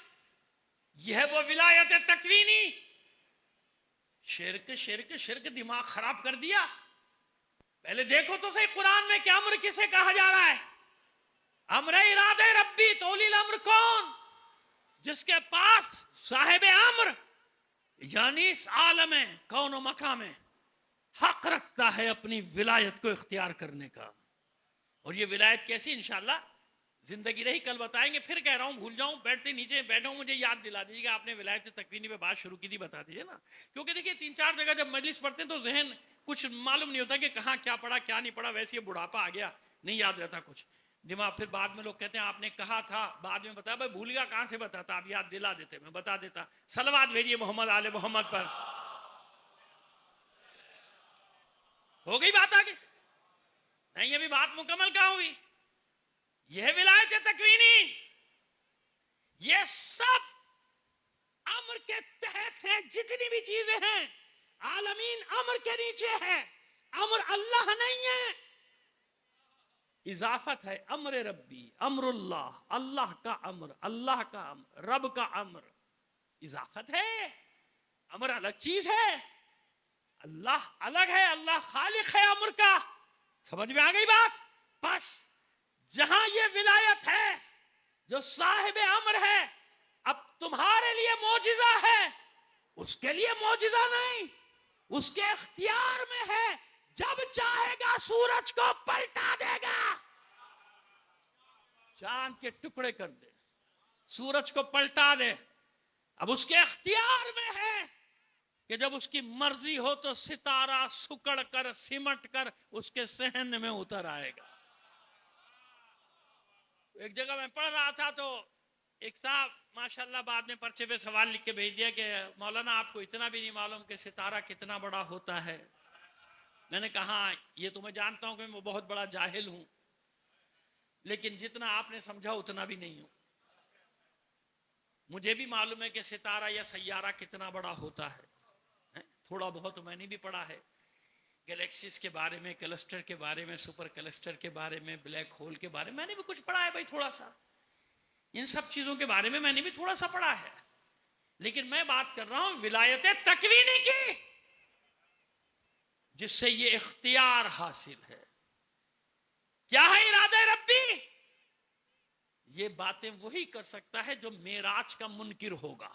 यह वो विलायत तकवीनी। शिर्क शिर्क शिर्क दिमाग खराब कर दिया। पहले देखो तो सही कुरान में क्या अम्र किसे कहा जा रहा है? अम्र इरादे रब्बी। तौलील अम्र कौन? जिसके पास साहिब अम्र, यानी इस आलम में, कौन व मकाम में, हक रखता है अपनी विलायत को इख्तियार करने का। और ये विलायत कैसी, इंशाल्लाह जिंदगी रही कल बताएंगे। फिर कह रहा हूं, भूल जाऊं, बैठते नीचे बैठा हूं, मुझे याद दिला दीजिएगा। आपने विलायत तकवीनी पे बात शुरू की थी, बता दीजिए ना। क्योंकि देखिए 3-4 जगह जब मजलिस पढ़ते हैं तो जहन कुछ मालूम नहीं होता कि कहाँ क्या पढ़ा क्या नहीं पढ़ा। वैसे ये बुढ़ापा आ गया, नहीं याद रहता कुछ दिमाग। फिर बाद में लोग कहते हैं आपने कहा था, बाद में बताया। भाई भूल गया, कहाँ से बताता, आप याद दिला देते, मैं बता देता। सलवात भेजिए मोहम्मद आले मोहम्मद पर। हो गई बात आगे? नहीं, अभी बात मुकम्मल कहाँ हुई। यह विलायत तकवीनी, ये सब अम्र के तहत है। जितनी भी चीजें हैं आलमीन अम्र के नीचे है। अम्र अल्लाह नहीं है, इजाफत है। अम्र रब्बी, अम्रुल्लाह, अल्लाह का अम्र, अल्लाह का अम्र, रब का अम्र, इजाफत है। अम्र अलग चीज है, अल्लाह अलग है। अल्लाह खालिक है अम्र का। समझ में आ गई बात? बस जहां ये विलायत है, जो साहिब अम्र है, अब तुम्हारे लिए मौजिजा है, उसके लिए मौजिजा नहीं, उसके इख्तियार में है। जब चाहेगा सूरज को पलटा देगा, चांद के टुकड़े कर दे, सूरज को पलटा दे। अब उसके इख्तियार में है कि जब उसकी मर्जी हो तो सितारा सुकड़ कर सिमट कर उसके सहन में उतर आएगा। एक जगह मैं पढ़ रहा था तो एक साहब माशाल्लाह बाद में पर्चे पे सवाल लिख के भेज दिया कि मौलाना आपको इतना भी नहीं मालूम कि सितारा कितना बड़ा होता है। मैंने कहा ये तो मैं जानता हूं कि मैं बहुत बड़ा जाहिल हूं, लेकिन जितना आपने समझा उतना भी नहीं हूं। मुझे भी मालूम है कि सितारा या सैयारा कितना बड़ा होता है। थोड़ा बहुत मैंने भी पढ़ा है, गैलेक्सीज के बारे में, क्लस्टर के बारे में, सुपर क्लस्टर के बारे में, ब्लैक होल के बारे में मैंने भी कुछ पढ़ा है भाई, थोड़ा सा। इन सब चीजों के बारे में मैंने भी थोड़ा सा पढ़ा है। लेकिन मैं बात कर रहा हूं विलायत तकवीनी की, जिससे ये इख्तियार हासिल है। क्या है इरादा रब्बी? ये बातें वही कर सकता है जो मेराज का मुनकिर होगा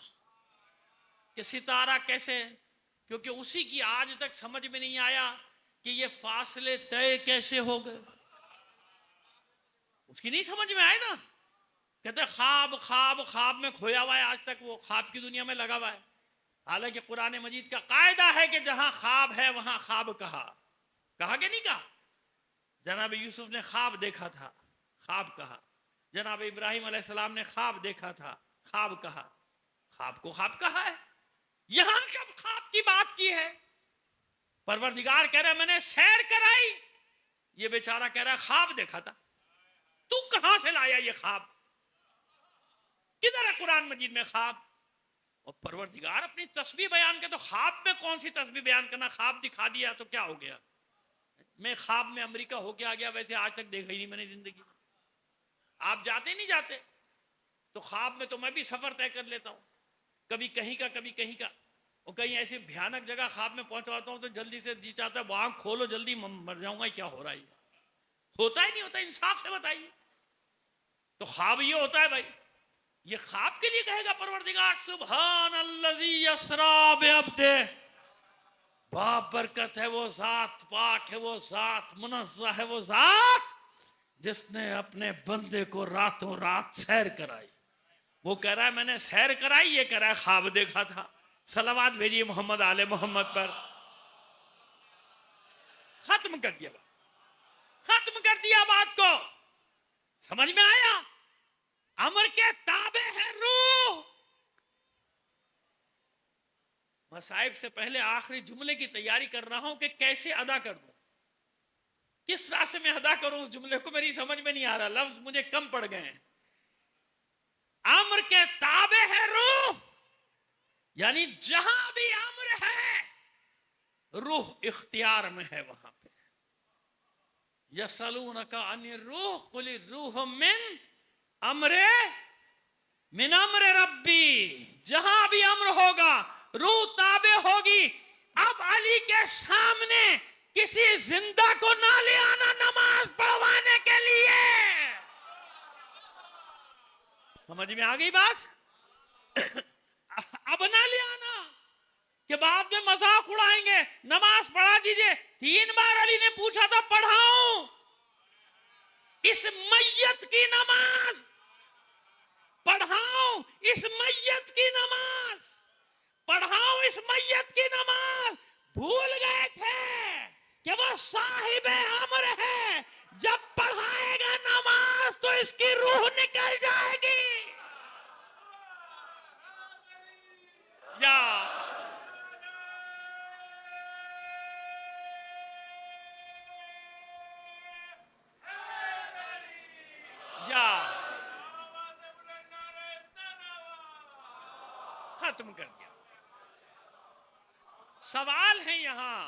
कि सितारा कैसे, क्योंकि उसी की आज तक समझ में नहीं आया कि ये फासले तय कैसे हो गए। उसकी नहीं समझ में आए ना। कहते ख्वाब ख्वाब ख्वाब में खोया हुआ है, आज तक वो ख्वाब की दुनिया में लगा हुआ है। हालांकि कुरान मजीद का कायदा है कि जहां ख्वाब है वहां ख्वाब कहा कि नहीं कहा। जनाब यूसुफ ने ख्वाब देखा था, ख्वाब कहा। जनाब इब्राहिम अलैहिस्सलाम ने ख्वाब देखा था, ख्वाब कहा। ख्वाब को ख्वाब कहा है। यहां कब ख्वाब की बात की है? परवरदिगार कह रहा है मैंने सैर कराई, ये बेचारा कह रहा है ख्वाब देखा था। तू कहां से लाया ये ख्वाब? किधर है कुरान मजीद में ख्वाब? और परवरदिगार अपनी तस्बीह बयान के, तो ख्वाब में कौन सी तस्बीह बयान करना? ख्वाब दिखा दिया तो क्या हो गया? मैं ख्वाब में अमेरिका होके आ गया, वैसे आज तक देखा ही नहीं मैंने जिंदगी में। आप जाते नहीं जाते? तो ख्वाब में तो मैं भी सफर तय कर लेता हूं, कभी कहीं का कभी कहीं का। और कहीं ऐसी भयानक जगह ख्वाब में पहुंचवाता हूं तो जल्दी से जी चाहता है वहां खोलो जल्दी, मर जाऊंगा, क्या हो रहा है? होता ही नहीं होता, इंसाफ से बताइए। तो ख्वाब ये होता है भाई, ये ख्वाब के लिए कहेगा परवरदिगार सुभान अल्लज़ी यसरा बिअब्दे, बाबरकत है वो जात, पाक है वो जात, मुनज़्ज़ह है वो जात जिसने अपने बंदे को रातों रात सैर कराई। वो कह रहा है मैंने सैर कराई, ये कह रहा है ख्वाब देखा था। सलावत भेजिए मोहम्मद आले मोहम्मद पर। खत्म कर दिया, खत्म कर दिया बात को। समझ में आया? अमर के ताबे है रूह। मसाइब से पहले आखिरी जुमले की तैयारी कर रहा हूं कि कैसे अदा कर दूं, किस तरह से मैं अदा करूं उस जुमले को, मेरी समझ में नहीं आ रहा, लफ्ज मुझे कम पड़ गए हैं। अमर के ताबे है रूह, यानी जहां भी अमर है रूह इख्तियार में है वहां पे। यसलूनका अनिर रूह कुल रूह मिन अम्र रब्बी। जहां भी अम्र होगा रूह ताबे होगी। अब अली के सामने किसी जिंदा को ना ले आना नमाज पढ़वाने के लिए। समझ में आ गई बात? अब ना ले आना कि बाद में मजाक उड़ाएंगे, नमाज पढ़ा दीजिए। 3 बार अली ने पूछा था, पढ़ाऊं इस मैयत की नमाज, पढ़ाऊं इस मैयत की नमाज, पढ़ाऊं इस मैयत की नमाज। भूल गए थे कि वो साहिब अमर है, जब पढ़ाएगा नमाज तो इसकी रूह निकल जाएगी। या खत्म कर दिया। सवाल है यहां,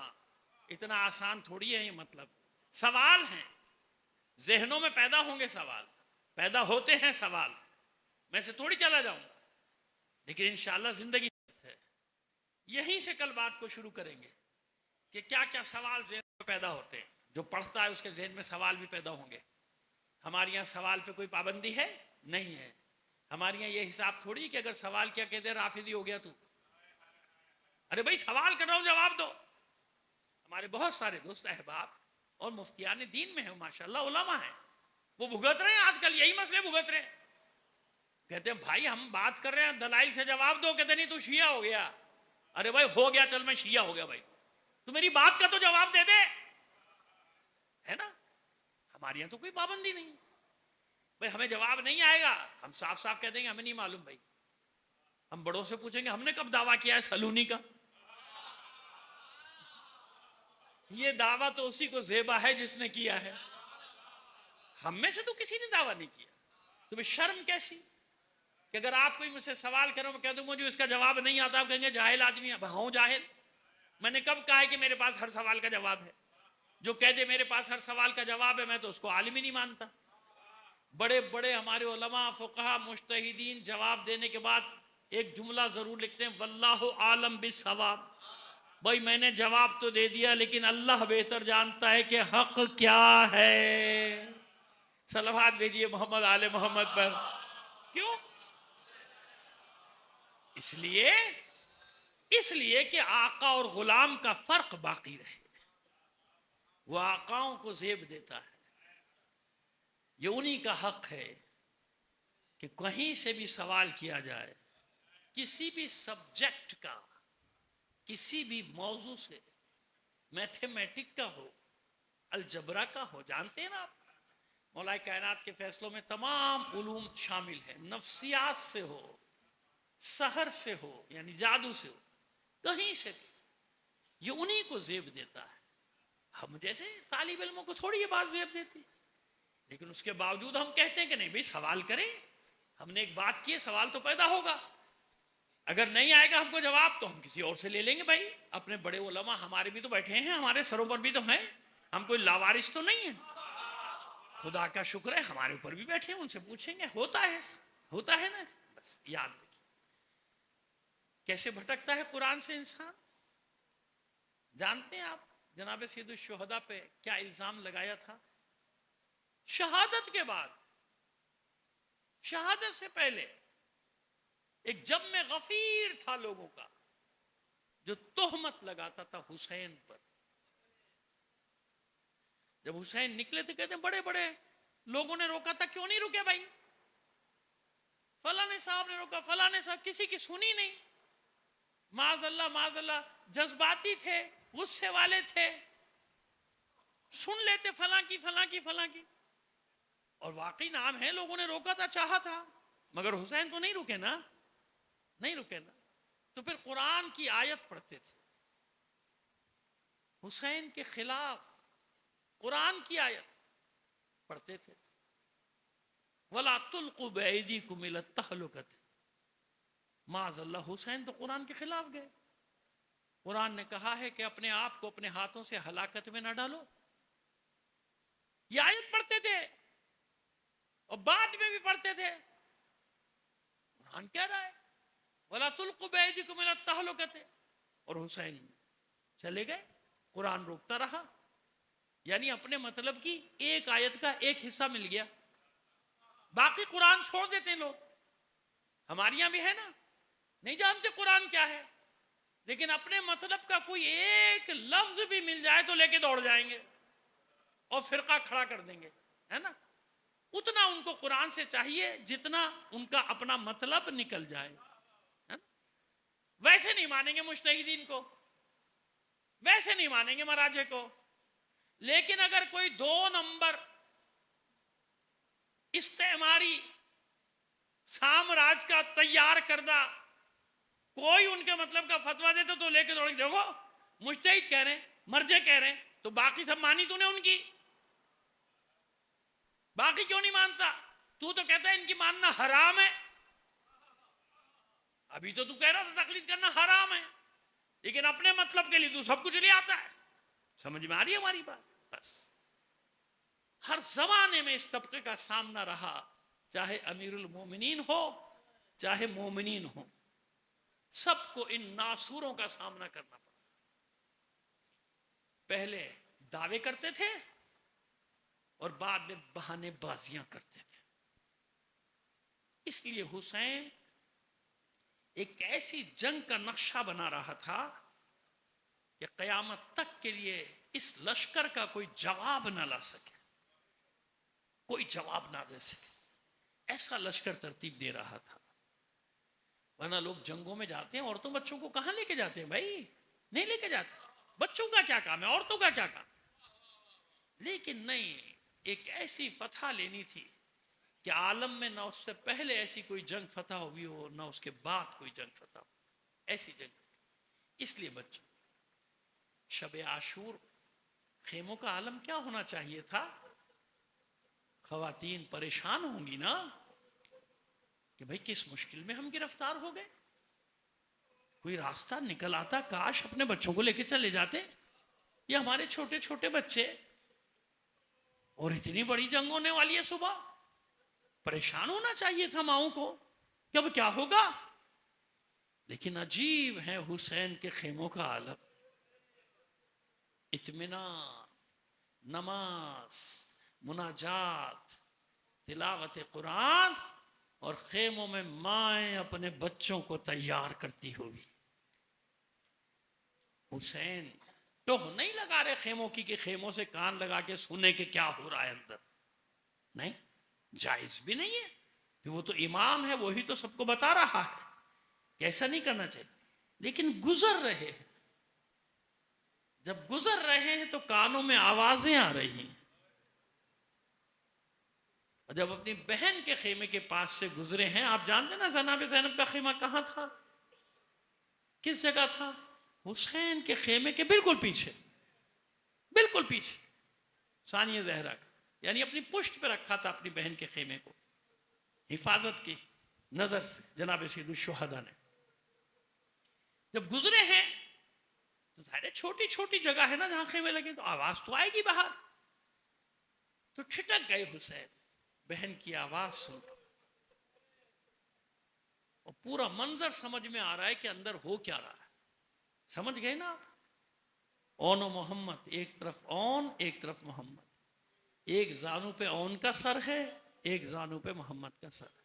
इतना आसान थोड़ी है ये, मतलब सवाल है, जहनों में पैदा होंगे सवाल, पैदा होते हैं सवाल, मैं से थोड़ी चला जाऊंगा, लेकिन इंशाअल्लाह जिंदगी है। यहीं से कल बात को शुरू करेंगे कि क्या क्या सवाल जहन में पैदा होते हैं। जो पढ़ता है उसके जहन में सवाल भी पैदा होंगे। हमारे यहाँ सवाल पे कोई पाबंदी है नहीं है। हमारे यहाँ ये हिसाब थोड़ी कि अगर सवाल क्या कहते राफिजी हो गया तू, अरे भाई सवाल कर रहा हूं जवाब दो। हमारे बहुत सारे दोस्त अहबाब और मुफ्तियान दीन में है माशाल्लाह, उलमा है, वो भुगत रहे हैं आजकल, यही मसले भुगत रहे हैं। कहते हैं भाई हम बात कर रहे हैं दलाइल से जवाब दो, कहते नहीं तू शिया हो गया। अरे भाई हो गया, चल मैं शिया हो गया, भाई तू मेरी बात का तो जवाब दे दे, है ना। हमारे यहाँ तो कोई पाबंदी नहीं, भाई हमें जवाब नहीं आएगा हम साफ साफ कह देंगे हमें नहीं मालूम। भाई हम बड़ों से पूछेंगे हमने कब दावा किया है सलूनी का। ये दावा तो उसी को जेबा है जिसने किया है, हम में से तो किसी ने दावा नहीं किया। तुम्हें शर्म कैसी कि अगर आप कोई मुझसे सवाल करो, मैं कह दूं मुझे इसका जवाब नहीं आता, आप कहेंगे जाहिल आदमी है। हाँ जाहिल, मैंने कब कहा है कि मेरे पास हर सवाल का जवाब है? जो कह दे मेरे पास हर सवाल का जवाब है, मैं तो उसको आलिम ही नहीं मानता। बड़े बड़े हमारे उलमा फुकहा मुज्तहिदीन जवाब देने के बाद एक जुमला जरूर लिखते हैं, वल्लाहु आलम बिस्सवाब। भाई मैंने जवाब तो दे दिया, लेकिन अल्लाह बेहतर जानता है कि हक क्या है। सलवात भेजिए मोहम्मद आले मोहम्मद पर। क्यों? इसलिए कि आका और गुलाम का फर्क बाकी रहे। वो आकाओं को जेब देता है, ये उन्हीं का हक है कि कहीं से भी सवाल किया जाए, किसी भी सब्जेक्ट का, किसी भी मौजू से, मैथमेटिक का हो, अलजबरा का हो। जानते हैं ना आप, मौला कायनात के फैसलों में तमाम उलूम शामिल है। नफ्सियात से हो, सहर से हो, यानी जादू से हो, कहीं से भी, ये उन्हीं को जेब देता है। हम जैसे तालिब इल्मों को थोड़ी ये बात जेब देती, लेकिन उसके बावजूद हम कहते हैं कि नहीं भाई सवाल करें, हमने एक बात की है, सवाल तो पैदा होगा। अगर नहीं आएगा हमको जवाब तो हम किसी और से ले लेंगे। भाई अपने बड़े उलमा हमारे भी तो बैठे हैं, हमारे सरों पर भी तो हैं, हम कोई लावारिस तो नहीं है। खुदा का शुक्र है हमारे ऊपर भी बैठे हैं, उनसे पूछेंगे। होता है ना। बस याद रखिए कैसे भटकता है कुरान से इंसान। जानते हैं आप जनाब सैयदुल शुहदा पे क्या इल्जाम लगाया था? शहादत के बाद, शहादत से पहले एक जब में गफीर था लोगों का, जो तोहमत लगाता था हुसैन पर। जब हुसैन निकले थे कहते बड़े बड़े लोगों ने रोका था, क्यों नहीं रुके भाई? फलाने साहब ने रोका, फलाने साहब, किसी की सुनी नहीं। माज़अल्लाह जज्बाती थे, गुस्से वाले थे, सुन लेते फला की। और वाकई नाम है, लोगों ने रोका था, चाहा था, मगर हुसैन तो नहीं रुके ना। तो फिर कुरान की आयत पढ़ते थे हुसैन के खिलाफ, कुरान की आयत पढ़ते थे, वला तुल्कु बिअयदीकुम इला तहलुकत। माज़अल्लाह हुसैन तो कुरान के खिलाफ गए। कुरान ने कहा है कि अपने आप को अपने हाथों से हलाकत में न डालो। ये आयत पढ़ते थे और बाद में भी पढ़ते थे। कुरान कह रहा है वला तुल्कु बिअयदीकुम इला तहलुकत, और हुसैन चले गए, कुरान रोकता रहा। यानी अपने मतलब की एक आयत का एक हिस्सा मिल गया, बाकी कुरान छोड़ देते लोग। हमारे यहां भी है ना, नहीं जानते कुरान क्या है, लेकिन अपने मतलब का कोई एक लफ्ज भी मिल जाए तो लेके दौड़ जाएंगे और फिरका खड़ा कर देंगे, है ना। उतना उनको कुरान से चाहिए जितना उनका अपना मतलब निकल जाए, है ना? वैसे नहीं मानेंगे मुज्तहिदीन को, वैसे नहीं मानेंगे मराजे को। लेकिन अगर कोई 2 नंबर इस्तेमारी साम्राज्य का तैयार करदा कोई उनके मतलब का फतवा देते तो लेके दौड़ेंगे, देखो मुज्तहिद कह रहे हैं, मर्जे कह रहे हैं, तो बाकी सब मानी तूने उनकी, बाकी क्यों नहीं मानता? तू तो कहता है इनकी मानना हराम है, अभी तो तू कह रहा था तकलीद करना हराम है, लेकिन अपने मतलब के लिए तू सब कुछ ले आता है। समझ में आ रही है हमारी बात? बस हर जमाने में इस तबके का सामना रहा, चाहे अमीरुल मोमिनीन हो चाहे मोमिनीन हो, सबको इन नासूरों का सामना करना पड़ा। पहले दावे करते थे और बाद में बहानेबाजियां करते थे। इसलिए हुसैन एक ऐसी जंग का नक्शा बना रहा था कि कयामत तक के लिए इस लश्कर का कोई जवाब ना ला सके, कोई जवाब ना दे सके, ऐसा लश्कर तरतीब दे रहा था। वरना लोग जंगों में जाते हैं, औरतों बच्चों को कहां लेके जाते हैं भाई? नहीं लेके जाते। बच्चों का क्या काम है, औरतों का क्या काम? लेकिन नहीं, एक ऐसी फतह लेनी थी कि आलम में ना उससे पहले ऐसी कोई जंग फतह हुई हो, ना उसके बाद कोई जंग फतह हो, ऐसी जंग। इसलिए बच्चों, शब आशूर खेमों का आलम क्या होना चाहिए था? खवातीन परेशान होंगी ना कि भाई किस मुश्किल में हम गिरफ्तार हो गए, कोई रास्ता निकल आता, काश अपने बच्चों को लेके चले जाते। ये हमारे छोटे छोटे बच्चे, और इतनी बड़ी जंग होने वाली है सुबह, परेशान होना चाहिए था माओ को कि अब क्या होगा। लेकिन अजीब है हुसैन के खेमों का आलम, इत्मीनान, नमाज, मुनाजात, तिलावत कुरान, और खेमों में माएं अपने बच्चों को तैयार करती हुई। हुसैन टोह नहीं लगा रहे खेमों की कि खेमों से कान लगा के सुने कि क्या हो रहा है अंदर, नहीं, जायज भी नहीं है। वो तो इमाम है, वही तो सबको बता रहा है कि ऐसा नहीं करना चाहिए। लेकिन गुजर रहे, जब गुजर रहे हैं तो कानों में आवाजें आ रही हैं। और जब अपनी बहन के खेमे के पास से गुजरे हैं, आप जानते ना जनाब ज़ैनब का खेमा कहां था, किस जगह था? हुसैन के खेमे के बिल्कुल पीछे, बिल्कुल पीछे सानिया जहरा का, यानी अपनी पुष्ट पे रखा था अपनी बहन के खेमे को, हिफाजत की नजर से जनाब सैयदुश्शुहदा ने। जब गुजरे हैं तो सारे छोटी छोटी जगह है ना जहां खेमे लगे, तो आवाज तो आएगी बाहर। तो ठिठक गए हुसैन बहन की आवाज सुन, और पूरा मंजर समझ में आ रहा है कि अंदर हो क्या रहा है। समझ गए ना? ओन मोहम्मद, एक तरफ ओन एक तरफ मोहम्मद, एक जानू पे ओन का सर है, एक जानू पे मोहम्मद का सर है।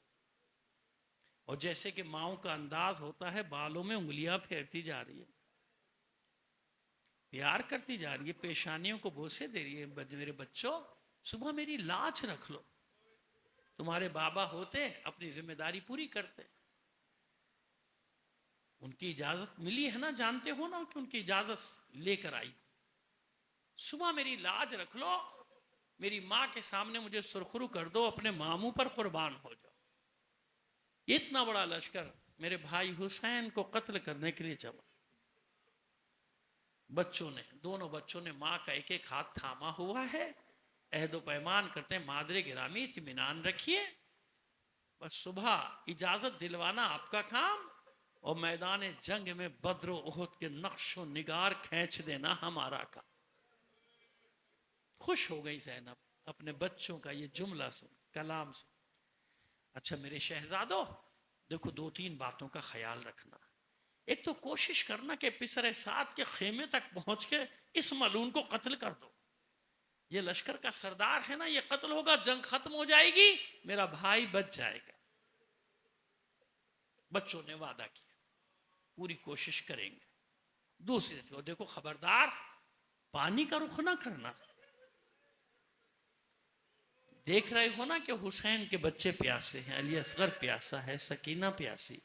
और जैसे कि माओ का अंदाज होता है, बालों में उंगलियां फेरती जा रही है, प्यार करती जा रही है, पेशानियों को बोसे दे रही है। मेरे बच्चों, सुबह मेरी लाज रख लो, तुम्हारे बाबा होते अपनी जिम्मेदारी पूरी करते। उनकी इजाजत मिली है ना, जानते हो ना कि उनकी इजाजत लेकर आई। सुबह मेरी लाज रख लो, मेरी माँ के सामने मुझे सुरखरू कर दो, अपने मामू पर कुर्बान हो जाओ। इतना बड़ा लश्कर मेरे भाई हुसैन को कत्ल करने के लिए जमा। बच्चों ने, दोनों बच्चों ने माँ का एक एक हाथ थामा हुआ है, अहदो पैमान करते हैं, मादरे गिरामी इत्मीनान रखिए, बस सुबह इजाजत दिलवाना आपका काम, और मैदान जंग में बद्र उहद के नक्शो निगार खींच देना हमारा काम। खुश हो गई ज़ैनब अपने बच्चों का ये जुमला सुन, कलाम सुन। अच्छा मेरे शहजादों, देखो 2-3 बातों का ख्याल रखना। एक तो कोशिश करना कि पिसरे साथ के खेमे तक पहुंच के इस मलून को कत्ल कर दो। ये लश्कर का सरदार है ना, ये कत्ल होगा, जंग खत्म हो जाएगी, मेरा भाई बच जाएगा। बच्चों ने वादा किया पूरी कोशिश करेंगे। दूसरे से देखो, खबरदार पानी का रुख ना करना। देख रहे हो ना कि हुसैन के बच्चे प्यासे हैं, अली असगर प्यासा है, सकीना प्यासी।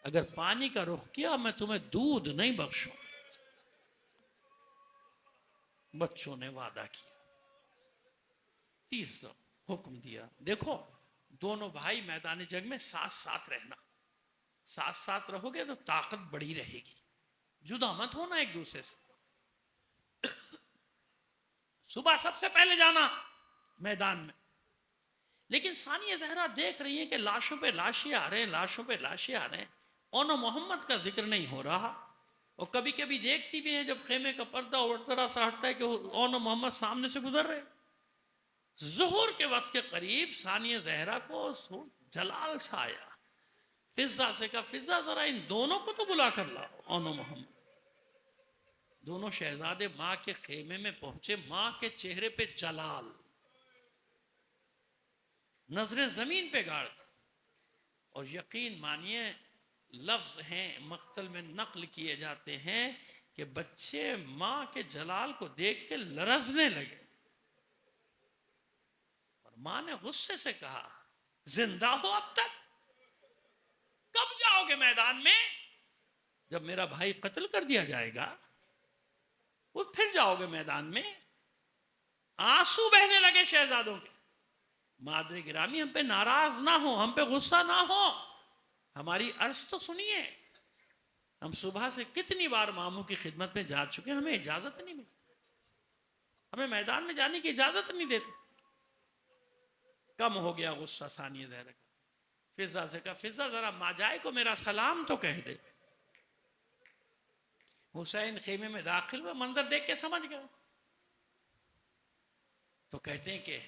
अगर पानी का रुख किया, मैं तुम्हें दूध नहीं बख्शूं। बच्चों ने वादा किया। तीसरा हुक्म दिया, देखो दोनों भाई मैदान जंग में साथ साथ रहना। साथ साथ रहोगे तो ताकत बड़ी रहेगी। जुदा मत होना एक दूसरे से। सुबह सबसे पहले जाना मैदान में। लेकिन सानिया जहरा देख रही है कि लाशों पे लाशें आ रहे हैं, लाशों पे लाशें आ रहे हैं, ओनो मोहम्मद का जिक्र नहीं हो रहा। और कभी कभी देखती भी है जब खेमे का पर्दा और तरह सा हटता है कि ओनो मोहम्मद सामने से गुजर रहे। जुहर के वक्त के करीब सानिया जहरा को जलाल सा आया। फिजा से कहा, फिजा जरा इन दोनों को तो बुला कर लाओ, ओनो मोहम्मद। दोनों शहजादे माँ के खेमे में पहुंचे। माँ के चेहरे पे जलाल, नजरें जमीन पे गाड़ दी। और यकीन मानिए, लफ्ज हैं मक्तल में नकल किए जाते हैं कि बच्चे माँ के जलाल को देख के लरजने लगे। और माँ ने गुस्से से कहा, जिंदा हो अब तक? कब जाओगे मैदान में? जब मेरा भाई कत्ल कर दिया जाएगा वो फिर जाओगे मैदान में। आंसू बहने लगे शहजादों के। मादरे गिरामी, हम पे नाराज ना हो, हम पे गुस्सा ना हो, हमारी अर्ज तो सुनिए। हम सुबह से कितनी बार मामू की खिदमत में जा चुके, हमें इजाजत नहीं मिलती, हमें मैदान में जाने की इजाजत नहीं देते। कम हो गया गुस्सा सानिया जहरा का। फिजा से कहा, फिजा जरा माजाए को मेरा सलाम तो कह दे। हुसैन खेमे में दाखिल हुआ, मंजर देख के समझ गया। तो कहते हैं कि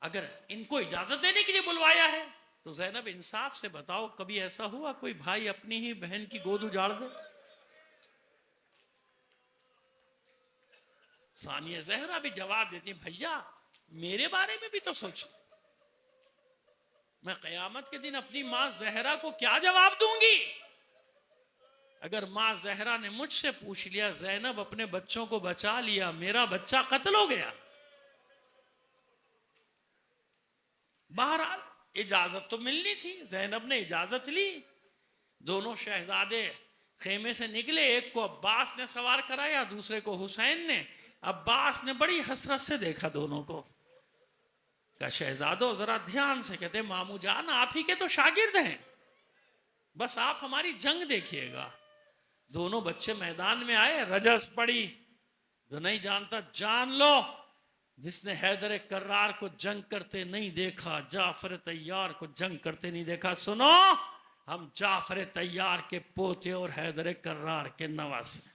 अगर इनको इजाजत देने के लिए बुलवाया है तो ज़ैनब इंसाफ से बताओ, कभी ऐसा हुआ कोई भाई अपनी ही बहन की गोद उजाड़ दे? सानिया जहरा भी जवाब देती, भैया मेरे बारे में भी तो सोचो। मैं कयामत के दिन अपनी मां जहरा को क्या जवाब दूंगी? अगर मां जहरा ने मुझसे पूछ लिया, ज़ैनब अपने बच्चों को बचा लिया, मेरा बच्चा कत्ल हो गया। बहरहाल इजाजत तो मिलनी थी, ज़ैनब ने इजाजत ली। दोनों शहजादे खेमे से निकले। एक को अब्बास ने सवार कराया, दूसरे को हुसैन ने। अब्बास ने बड़ी हसरत से देखा दोनों को। कहा, शहजादो जरा ध्यान से। कहते, मामू जान आप ही के तो शागिर्द हैं, बस आप हमारी जंग देखिएगा। दोनों बच्चे मैदान में आए, रजस पड़ी। जो नहीं जानता जान लो, जिसने हैदर कर्रार को जंग करते नहीं देखा, जाफर तैयार को जंग करते नहीं देखा, सुनो, हम जाफर तैयार के पोते और हैदर कर्रार के नवासे।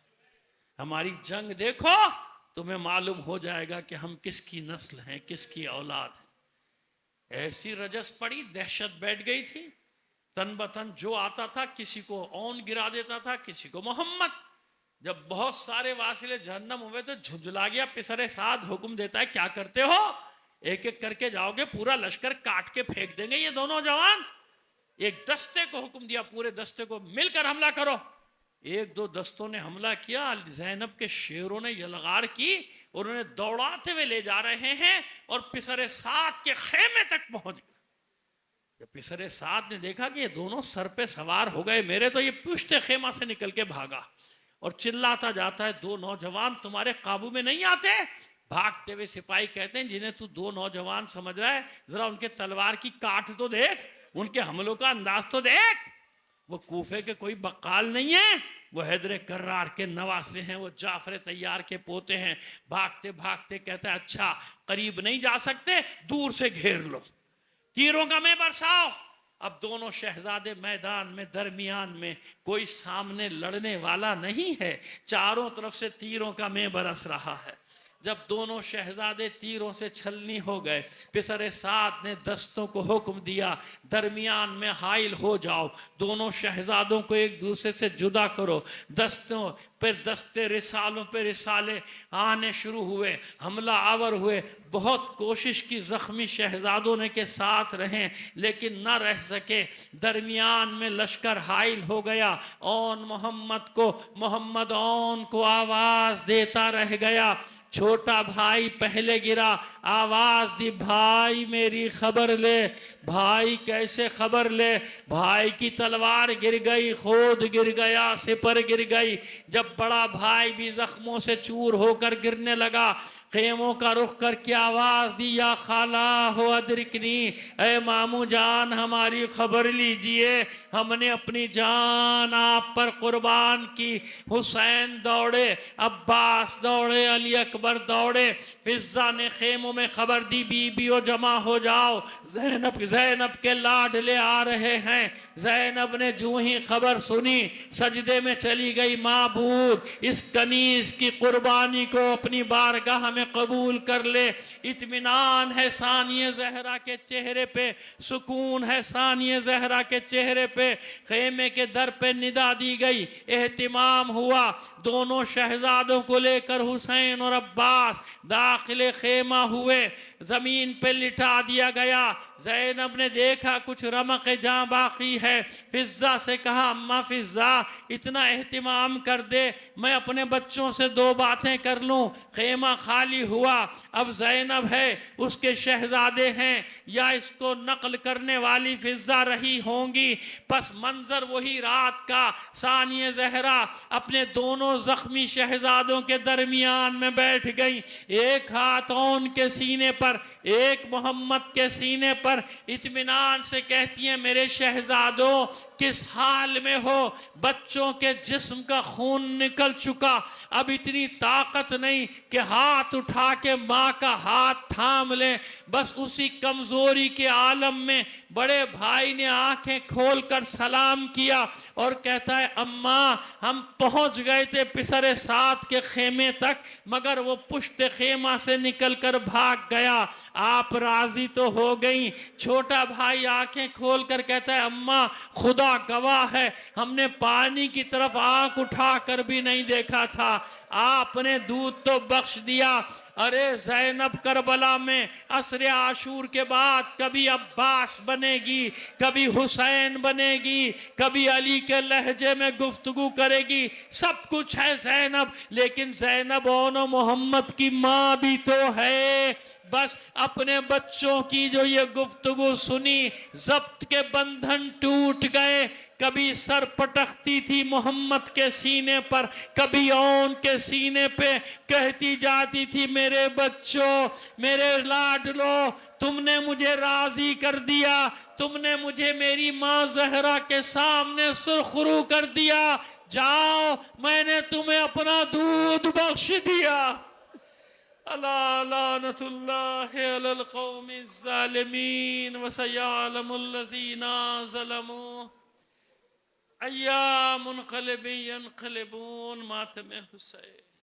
हमारी जंग देखो, तुम्हें मालूम हो जाएगा कि हम किसकी नस्ल हैं, किसकी औलाद है। ऐसी रजस पड़ी, दहशत बैठ गई थी। तन बतन जो आता था, किसी को औन गिरा देता था, किसी को मोहम्मद। जब बहुत सारे वासिले जहन्नम हुए तो झुंझला गया। पिसरे साथ हुक्म देता है, क्या करते हो? एक एक करके जाओगे, पूरा लश्कर काट के फेंक देंगे ये दोनों जवान। एक दस्ते को हुक्म दिया, पूरे दस्ते को मिलकर हमला करो। एक दो दस्तों ने हमला किया। ज़ैनब के शेरों ने यलगार की, उन्होंने दौड़ाते हुए ले जा रहे हैं और पिसरे साथ के खेमे तक पहुंच गए। जब पिसरे साथ ने देखा कि ये दोनों सर पे सवार हो गए मेरे, तो ये पुश्ते खेमा से निकल के भागा और चिल्लाता जाता है, दो नौजवान तुम्हारे काबू में नहीं आते? भागते हुए सिपाही कहते हैं, जिन्हें तू दो नौजवान समझ रहा है, जरा उनके तलवार की काठ तो देख, उनके हमलों का अंदाज तो देख। वो कूफे के कोई बक्काल नहीं है, वो हैदर कर्रार के नवासे हैं, वो जाफर तैयार के पोते हैं। भागते भागते कहता है, अच्छा करीब नहीं जा सकते, दूर से घेर लो, तीरों का मैं बरसाओ। अब दोनों शहजादे मैदान में, दरमियान में, कोई सामने लड़ने वाला नहीं है। चारों तरफ से तीरों का मैं बरस रहा है। जब दोनों शहजादे तीरों से छलनी हो गए, पिसरे साद ने दस्तों को हुक्म दिया, दरमियान में हाइल हो जाओ, दोनों शहजादों को एक दूसरे से जुदा करो। दस्तों पर दस्ते, रिसालों पर रिसाले आने शुरू हुए, हमला आवर हुए। बहुत कोशिश की जख्मी शहजादों ने के साथ रहें, लेकिन न रह सके। दरमियान में लश्कर हाइल हो गया। ओन मोहम्मद ओन को आवाज देता रह गया। छोटा भाई पहले गिरा, आवाज दी, भाई मेरी खबर ले। भाई कैसे खबर ले? भाई की तलवार गिर गई, खोद गिर गया, सिपर गिर गई। जब बड़ा भाई भी जख्मों से चूर होकर गिरने लगा, खेमों का रुख करके आवाज दी, या खाला हो अदरिकनी, ए मामू जान हमारी खबर लीजिए, हमने अपनी जान आप पर कुर्बान की। हुसैन दौड़े, अब्बास दौड़े, अली अकबर दौड़े। फिजा ने खेमों में खबर दी, बीबियों जमा हो जाओ, जैनब के लाडले आ रहे हैं। जैनब ने जो ही खबर सुनी, सजदे में चली गई, माबूद इस कनीज की कुर्बानी को अपनी बारगाह में कबूल कर ले। इत्मीनान है सानिया जहरा के चेहरे पे, सुकून है सानिया जहरा के चेहरे पे। खेमे के दर पे निदा दी गई, एहतिमाम हुआ। दोनों शहजादों को लेकर हुसैन और अब्बास दाखिले खेमा हुए, जमीन पे लिटा दिया गया। जैनब ने देखा कुछ रमक जहां बाकी है, फिजा से कहा, अम्मा फिजा इतना एहतिमाम कर दे, मैं अपने बच्चों से दो बातें कर लूं। खेमा खाली हुआ, अब जैनब है, उसके शहजादे हैं, या इसको नकल करने वाली फिजा रही होंगी। बस मंजर वही रात का, सानिया जहरा अपने दोनों जख्मी शहजादों के दरमियान में बैठ गई, एक हाथ ओन के सीने पर, एक मोहम्मद के सीने पर। इत्मीनान से कहती है, मेरे शहजादों किस हाल में हो? बच्चों के जिस्म का खून निकल चुका, अब इतनी ताकत नहीं कि हाथ उठा के माँ का हाथ थाम ले। बस उसी कमजोरी के आलम में बड़े भाई ने आंखें खोलकर सलाम किया और कहता है, अम्मा हम पहुंच गए थे पिसरे साथ के खेमे तक, मगर वो पुश्त खेमा से निकलकर भाग गया। आप राजी तो हो गई? छोटा भाई आंखें खोलकर कहता है, अम्मा खुदा गवाह है, हमने पानी की तरफ आंख उठाकर भी नहीं देखा था, आपने दूध तो बख्श दिया। अरे जैनब करबला में असर आशूर के बाद कभी अब्बास बनेगी, कभी हुसैन बनेगी, कभी अली के लहजे में गुफ्तगू करेगी, सब कुछ है जैनब, लेकिन जैनब ओनो मोहम्मद की माँ भी तो है। बस अपने बच्चों की जो ये गुफ्तगू सुनी, जब्त के बंधन टूट गए। कभी सर पटकती थी मोहम्मद के सीने पर, कभी ओन के सीने पे, कहती जाती थी, मेरे बच्चों, मेरे लाडलो, तुमने मुझे राजी कर दिया, तुमने मुझे मेरी माँ जहरा के सामने सुरखरू कर दिया, जाओ मैंने तुम्हें अपना दूध बख्श दिया। अला लानतुल्लाहि अलल कौमिज़ ज़ालिमीन व सयअलमुल लज़ीना ज़लमू अय्यामुन क़लबी यनक़लिबून मातम हुसैन।